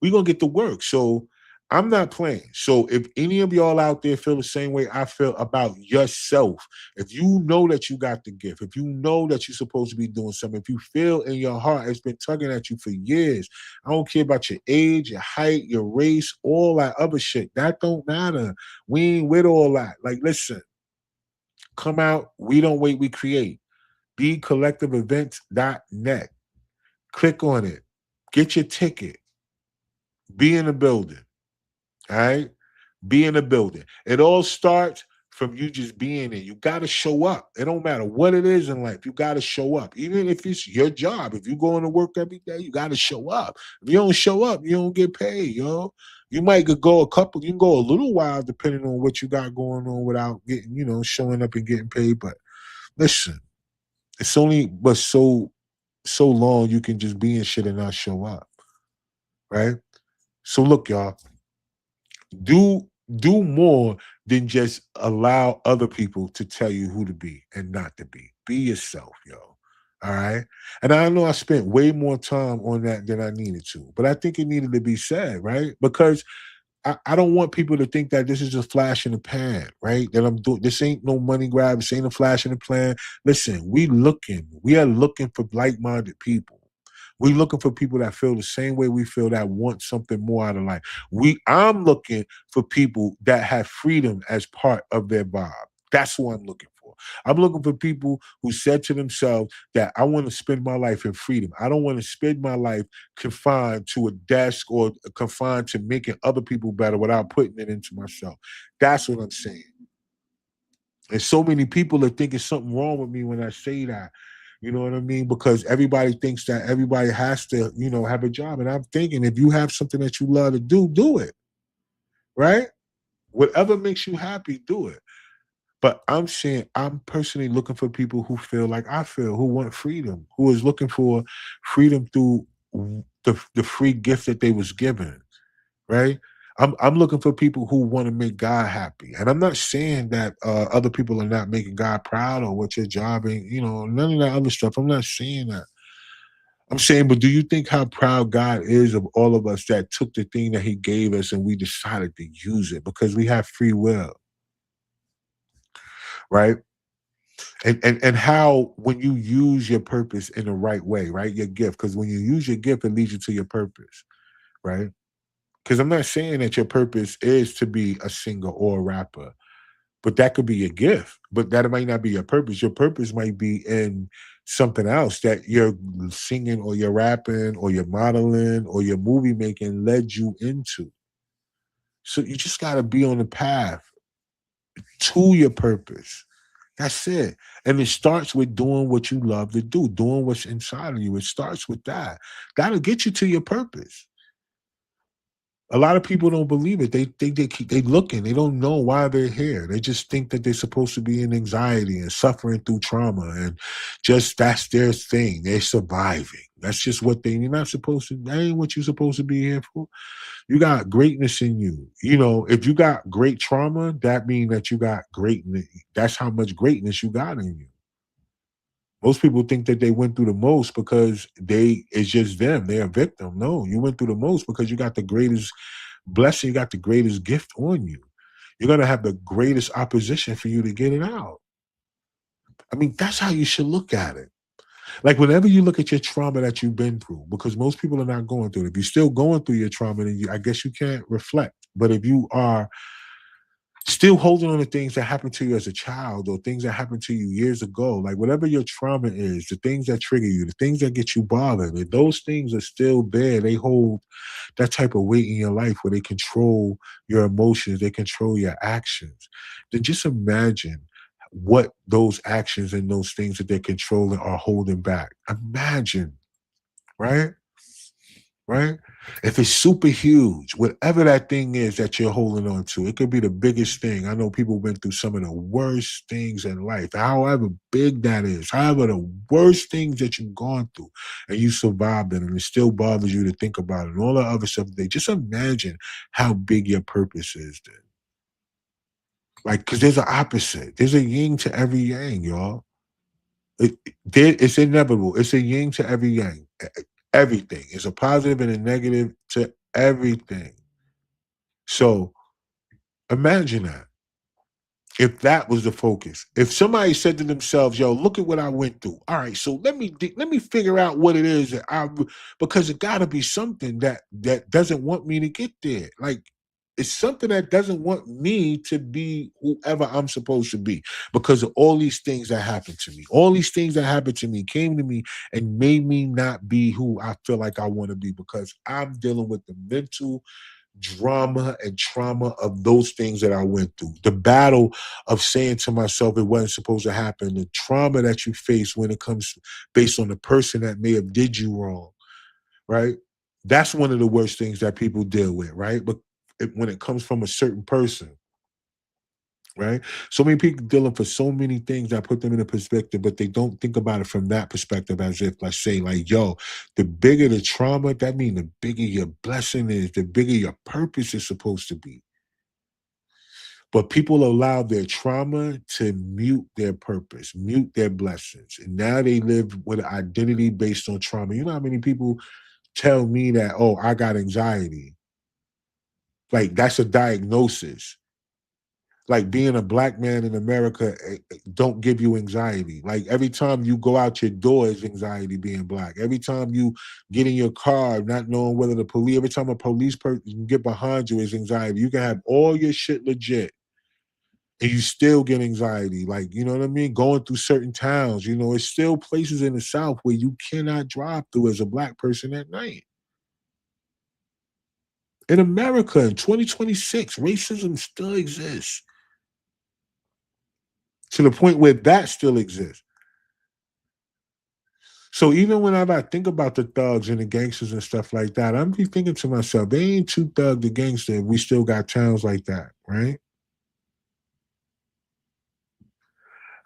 We're gonna get to work. So I'm not playing. So if any of y'all out there feel the same way I feel about yourself, if you know that you got the gift, if you know that you're supposed to be doing something, if you feel in your heart it's been tugging at you for years, I don't care about your age, your height, your race, all that other shit. That don't matter. We ain't with all that. Like, listen, come out. We Don't Wait, We Create. BeCollectiveEvents.net. Click on it. Get your ticket. Be in the building. All right? Be in the building. It all starts from you just being there. You got to show up. It don't matter what it is in life. You got to show up. Even if it's your job. If you going to work every day, you got to show up. If you don't show up, you don't get paid, yo. You might could go you can go a little while depending on what you got going on without getting, showing up and getting paid. But listen, it's only but so long you can just be in shit and not show up. Right? So look, y'all, do more than just allow other people to tell you who to be and not to be. Be yourself, yo. All right. And I know I spent way more time on that than I needed to, but I think it needed to be said, right? Because I don't want people to think that this is a flash in the pan, right? That I'm doing this ain't no money grab, this ain't a flash in the pan. Listen, we are looking for like-minded people. We looking for people that feel the same way we feel, that want something more out of life. I'm looking for people that have freedom as part of their vibe. That's what I'm looking for. I'm looking for people who said to themselves that I want to spend my life in freedom. I don't want to spend my life confined to a desk or confined to making other people better without putting it into myself. That's what I'm saying. And so many people are thinking something wrong with me when I say that. You know what I mean? Because everybody thinks that everybody has to, have a job. And I'm thinking if you have something that you love to do it. Right? Whatever makes you happy, do it. But I'm saying I'm personally looking for people who feel like I feel, who want freedom, who is looking for freedom through the free gift that they was given, right? I'm looking for people who want to make God happy. And I'm not saying that other people are not making God proud or what your job ain't, none of that other stuff. I'm not saying that. I'm saying, but do you think how proud God is of all of us that took the thing that he gave us and we decided to use it because we have free will, right? And how when you use your purpose in the right way, right? Your gift, because when you use your gift, it leads you to your purpose, right? Because I'm not saying that your purpose is to be a singer or a rapper, but that could be your gift. But that might not be your purpose. Your purpose might be in something else that you're singing or you're rapping or you're modeling or your movie making led you into. So you just got to be on the path to your purpose. That's it. And it starts with doing what you love to do, doing what's inside of you. It starts with that. That'll get you to your purpose. A lot of people don't believe it. They looking. They don't know why they're here. They just think that they're supposed to be in anxiety and suffering through trauma, and just that's their thing. They're surviving. That's just what you're not supposed to. That ain't what you're supposed to be here for. You got greatness in you. If you got great trauma, that means that you got greatness. That's how much greatness you got in you. Most people think that they went through the most because it's just them. They're a victim. No, you went through the most because you got the greatest blessing, you got the greatest gift on you. You're gonna have the greatest opposition for you to get it out. I mean, that's how you should look at it. Like whenever you look at your trauma that you've been through, because most people are not going through it. If you're still going through your trauma, then I guess you can't reflect. But if you are still holding on to things that happened to you as a child or things that happened to you years ago, like whatever your trauma is, the things that trigger you, the things that get you bothered, if those things are still there, they hold that type of weight in your life where they control your emotions, they control your actions. Then just imagine what those actions and those things that they're controlling are holding back. Imagine, right? right? If it's super huge, whatever that thing is that you're holding on to, it could be the biggest thing. I know people went through some of the worst things in life, however big that is, however the worst things that you've gone through, and you survived it, and it still bothers you to think about it, and all the other stuff. They just imagine how big your purpose is then. Like, because there's an opposite. There's a yin to every yang, y'all. It's inevitable. It's a yin to every yang. Everything. It's a positive and a negative to everything. So imagine that. If that was the focus, if somebody said to themselves, "Yo, look at what I went through. All right, so let me figure out what it is that because it got to be something that doesn't want me to get there. Like it's something that doesn't want me to be whoever I'm supposed to be because of all these things that happened to me. All these things that happened to me came to me and made me not be who I feel like I want to be because I'm dealing with the mental drama and trauma of those things that I went through. The battle of saying to myself it wasn't supposed to happen, the trauma that you face when it comes based on the person that may have did you wrong, right? That's one of the worst things that people deal with, right? But when it comes from a certain person, right? So many people dealing for so many things that put them in a perspective, but they don't think about it from that perspective as if, let's say, like, yo, the bigger the trauma, that means the bigger your blessing is, the bigger your purpose is supposed to be. But people allow their trauma to mute their purpose, mute their blessings. And now they live with an identity based on trauma. You know how many people tell me that, oh, I got anxiety? Like, that's a diagnosis. Like being a black man in America don't give you anxiety. Like every time you go out your door is anxiety being black. Every time you get in your car, not knowing whether the police, every time a police person get behind you is anxiety. You can have all your shit legit and you still get anxiety. Like, you know what I mean? Going through certain towns, it's still places in the South where you cannot drive through as a black person at night. In America in 2026, racism still exists to the point where that still exists. So even whenever I think about the thugs and the gangsters and stuff like that, I'm be thinking to myself, they ain't too thug the gangster. We still got towns like that, right?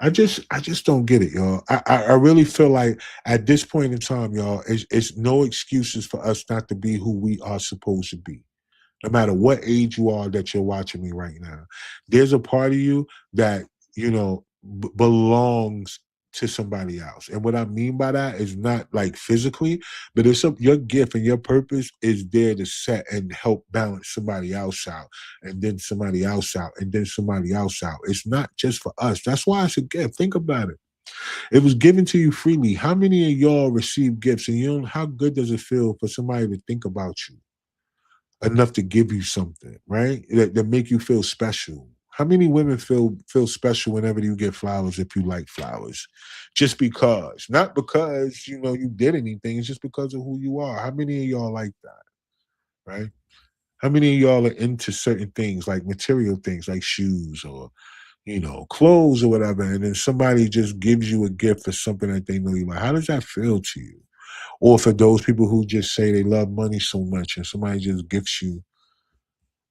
I just don't get it, y'all. I really feel like at this point in time, y'all, it's no excuses for us not to be who we are supposed to be. No matter what age you are that you're watching me right now, there's a part of you that belongs to somebody else. And what I mean by that is not like physically, but your gift and your purpose is there to set and help balance somebody else out, and then somebody else out, and then somebody else out. It's not just for us. That's why it's a gift. Think about it. It was given to you freely. How many of y'all receive gifts, and how good does it feel for somebody to think about you enough to give you something, right? That make you feel special. How many women feel special whenever you get flowers if you like flowers? Just because. Not because, you did anything, it's just because of who you are. How many of y'all like that? Right? How many of y'all are into certain things like material things like shoes or clothes or whatever, and then somebody just gives you a gift for something that they know you like? How does that feel to you? Or for those people who just say they love money so much and somebody just gifts you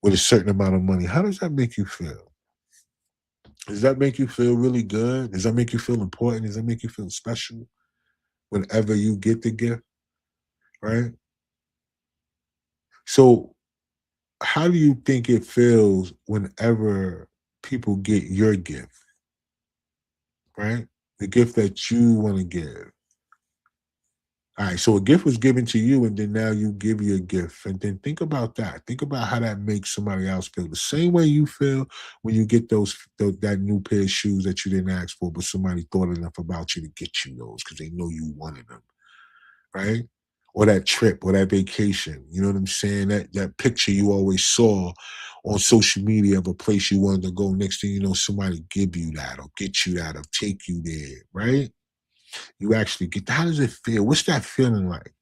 with a certain amount of money, how does that make you feel? Does that make you feel really good? Does that make you feel important? Does that make you feel special whenever you get the gift? Right? So, how do you think it feels whenever people get your gift? Right? The gift that you want to give. All right, so a gift was given to you, and then now you give you a gift. And then think about that. Think about how that makes somebody else feel. The same way you feel when you get that new pair of shoes that you didn't ask for, but somebody thought enough about you to get you those because they know you wanted them, right? Or that trip or that vacation. You know what I'm saying? That picture you always saw on social media of a place you wanted to go. Next thing you know, somebody give you that or get you that or take you there, right? You actually get, how does it feel? What's that feeling like?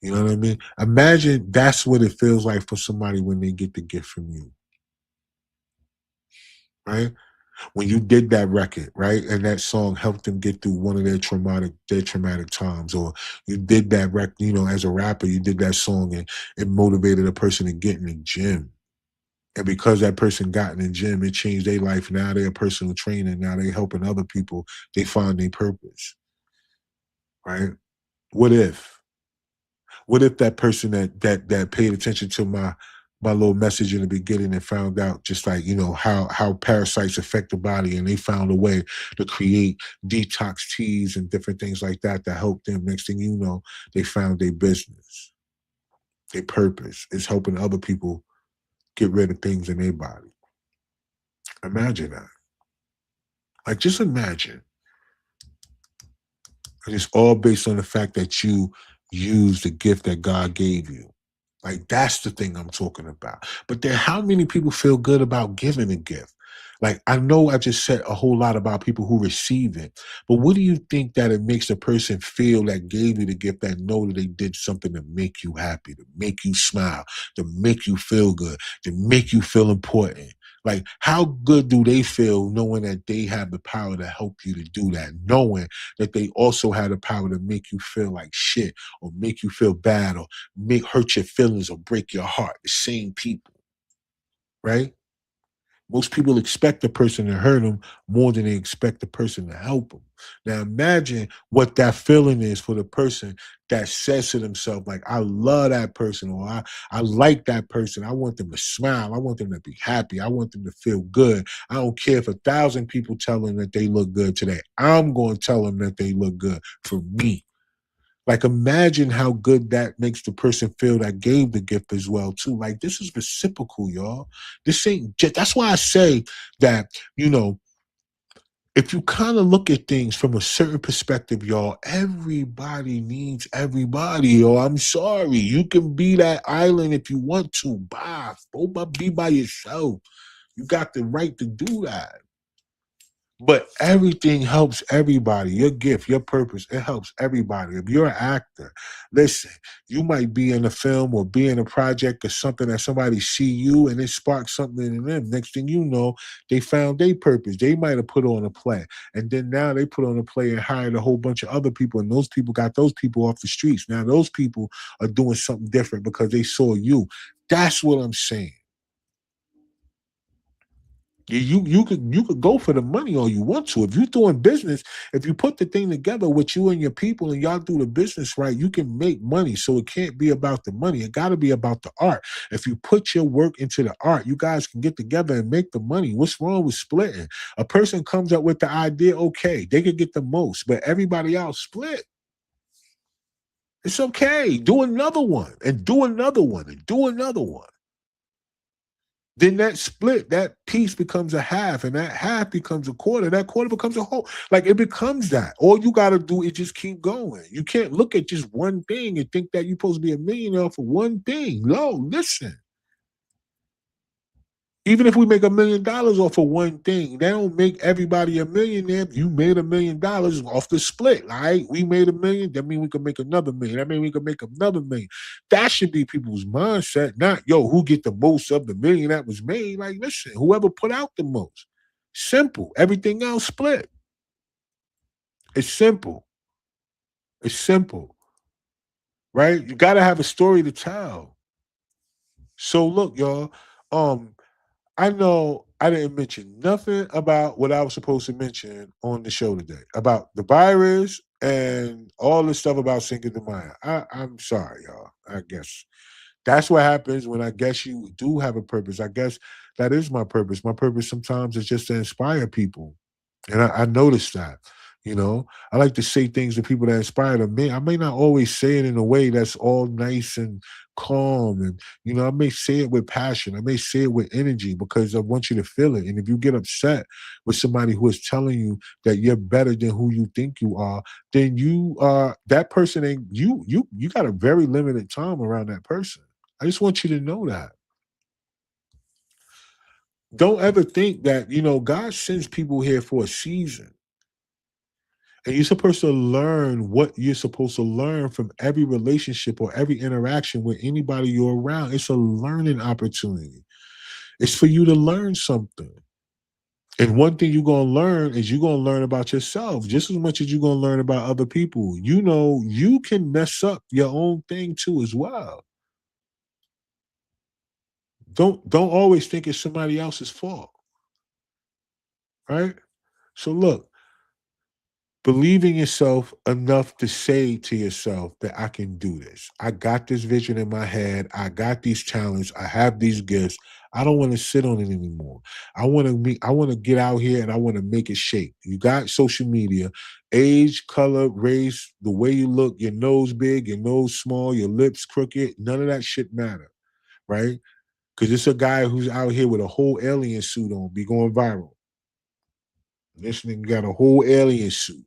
You know what I mean? Imagine that's what it feels like for somebody when they get the gift from you, right? When you did that record, right, and that song helped them get through one of their traumatic times, or you did that record, as a rapper, you did that song and it motivated a person to get in the gym. And because that person got in the gym, it changed their life. Now they're a personal trainer. Now they're helping other people. They find their purpose, right? What if? What if that person that paid attention to my little message in the beginning and found out just like how parasites affect the body, and they found a way to create detox teas and different things like that help them. Next thing you know, they found their business, their purpose is helping other people get rid of things in their body. Imagine that. Like, just imagine. And it's all based on the fact that you use the gift that God gave you. Like, that's the thing I'm talking about. But then how many people feel good about giving a gift? Like, I know I just said a whole lot about people who receive it, but what do you think that it makes a person feel that gave you the gift, that know that they did something to make you happy, to make you smile, to make you feel good, to make you feel important? Like, how good do they feel knowing that they have the power to help you to do that, knowing that they also have the power to make you feel like shit, or make you feel bad, or hurt your feelings, or break your heart? The same people, right? Most people expect the person to hurt them more than they expect the person to help them. Now imagine what that feeling is for the person that says to themselves, like, I love that person, or I like that person. I want them to smile. I want them to be happy. I want them to feel good. I don't care if 1,000 people tell them that they look good today. I'm going to tell them that they look good for me. Like, imagine how good that makes the person feel that gave the gift as well, too. Like, this is reciprocal, y'all. This ain't just, that's why I say that, if you kind of look at things from a certain perspective, y'all, everybody needs everybody, yo. I'm sorry. You can be that island if you want to. Bye. Be by yourself. You got the right to do that. But everything helps everybody. Your gift, your purpose, it helps everybody. If you're an actor, listen, you might be in a film or be in a project or something that somebody see you and it sparks something in them. Next thing you know, they found their purpose. They might have put on a play. And then now they put on a play and hired a whole bunch of other people. And those people got those people off the streets. Now those people are doing something different because they saw you. That's what I'm saying. You could go for the money all you want to. If you're doing business, if you put the thing together with you and your people and y'all do the business right, you can make money. So it can't be about the money. It got to be about the art. If you put your work into the art, you guys can get together and make the money. What's wrong with splitting? A person comes up with the idea, okay, they could get the most, but everybody else split. It's okay. Do another one and do another one and do another one. Then that split, that piece becomes a half, and that half becomes a quarter. That quarter becomes a whole. Like, it becomes that. All you got to do is just keep going. You can't look at just one thing and think that you're supposed to be a millionaire for one thing. No, listen. Even if we make $1 million off of one thing, that don't make everybody a millionaire. You made $1 million off the split, all right? We made $1 million. That means we can make another million. That means we can make another million. That should be people's mindset, not, yo, who get the most of the million that was made? Like, listen, whoever put out the most. Simple. Everything else split. It's simple. It's simple, right? You got to have a story to tell. So look, y'all. I know I didn't mention nothing about what I was supposed to mention on the show today about the virus and all this stuff about Cinco de Mayo. I'm sorry, y'all. I guess that's what happens when I guess you do have a purpose. I guess that is my purpose. My purpose sometimes is just to inspire people. And I noticed that, I like to say things to people that inspire them. I may not always say it in a way that's all nice and calm. And, I may say it with passion. I may say it with energy because I want you to feel it. And if you get upset with somebody who is telling you that you're better than who you think you are, then that person ain't you got a very limited time around that person. I just want you to know that. Don't ever think that, God sends people here for a season. And you're supposed to learn what you're supposed to learn from every relationship or every interaction with anybody you're around. It's a learning opportunity. It's for you to learn something. And one thing you're gonna learn is you're gonna learn about yourself just as much as you're gonna learn about other people. You know, you can mess up your own thing too as well. Don't always think it's somebody else's fault, right? So look, believe in yourself enough to say to yourself that I can do this. I got this vision in my head. I got these talents. I have these gifts. I don't want to sit on it anymore. I want to get out here and I want to make it shake. You got social media, age, color, race, the way you look, your nose big, your nose small, your lips crooked, none of that shit matter, right? Because it's a guy who's out here with a whole alien suit on, be going viral. This nigga got a whole alien suit.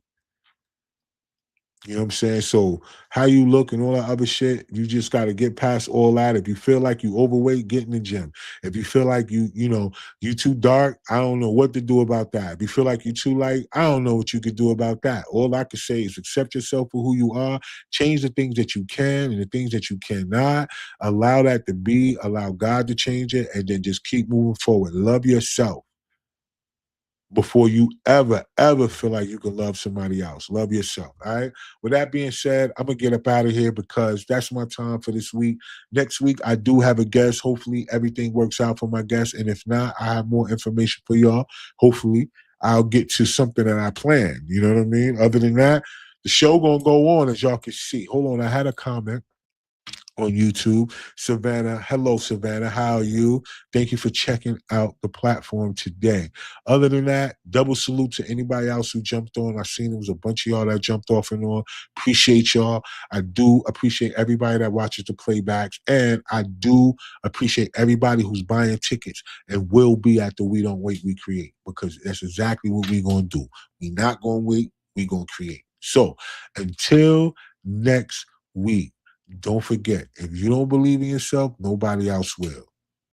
You know what I'm saying? So how you look and all that other shit, you just got to get past all that. If you feel like you overweight, get in the gym. If you feel like you too dark, I don't know what to do about that. If you feel like you too light, I don't know what you could do about that. All I can say is accept yourself for who you are, change the things that you can and the things that you cannot. Allow that to be, allow God to change it, and then just keep moving forward. Love yourself before you ever feel like you can love somebody else. Love yourself. All right. With that being said, I'm gonna get up out of here because that's my time for this week. Next week, I do have a guest. Hopefully, everything works out for my guest. And if not, I have more information for y'all. Hopefully, I'll get to something that I planned. You know what I mean? Other than that, the show gonna go on as y'all can see. Hold on, I had a comment on YouTube. Savannah, hello, Savannah. How are you? Thank you for checking out the platform today. Other than that, double salute to anybody else who jumped on. I seen there was a bunch of y'all that jumped off and on. Appreciate y'all. I do appreciate everybody that watches the playbacks. And I do appreciate everybody who's buying tickets and will be at the We Don't Wait, We Create, because that's exactly what we're going to do. We're not going to wait. We're going to create. So until next week, don't forget, if you don't believe in yourself, nobody else will.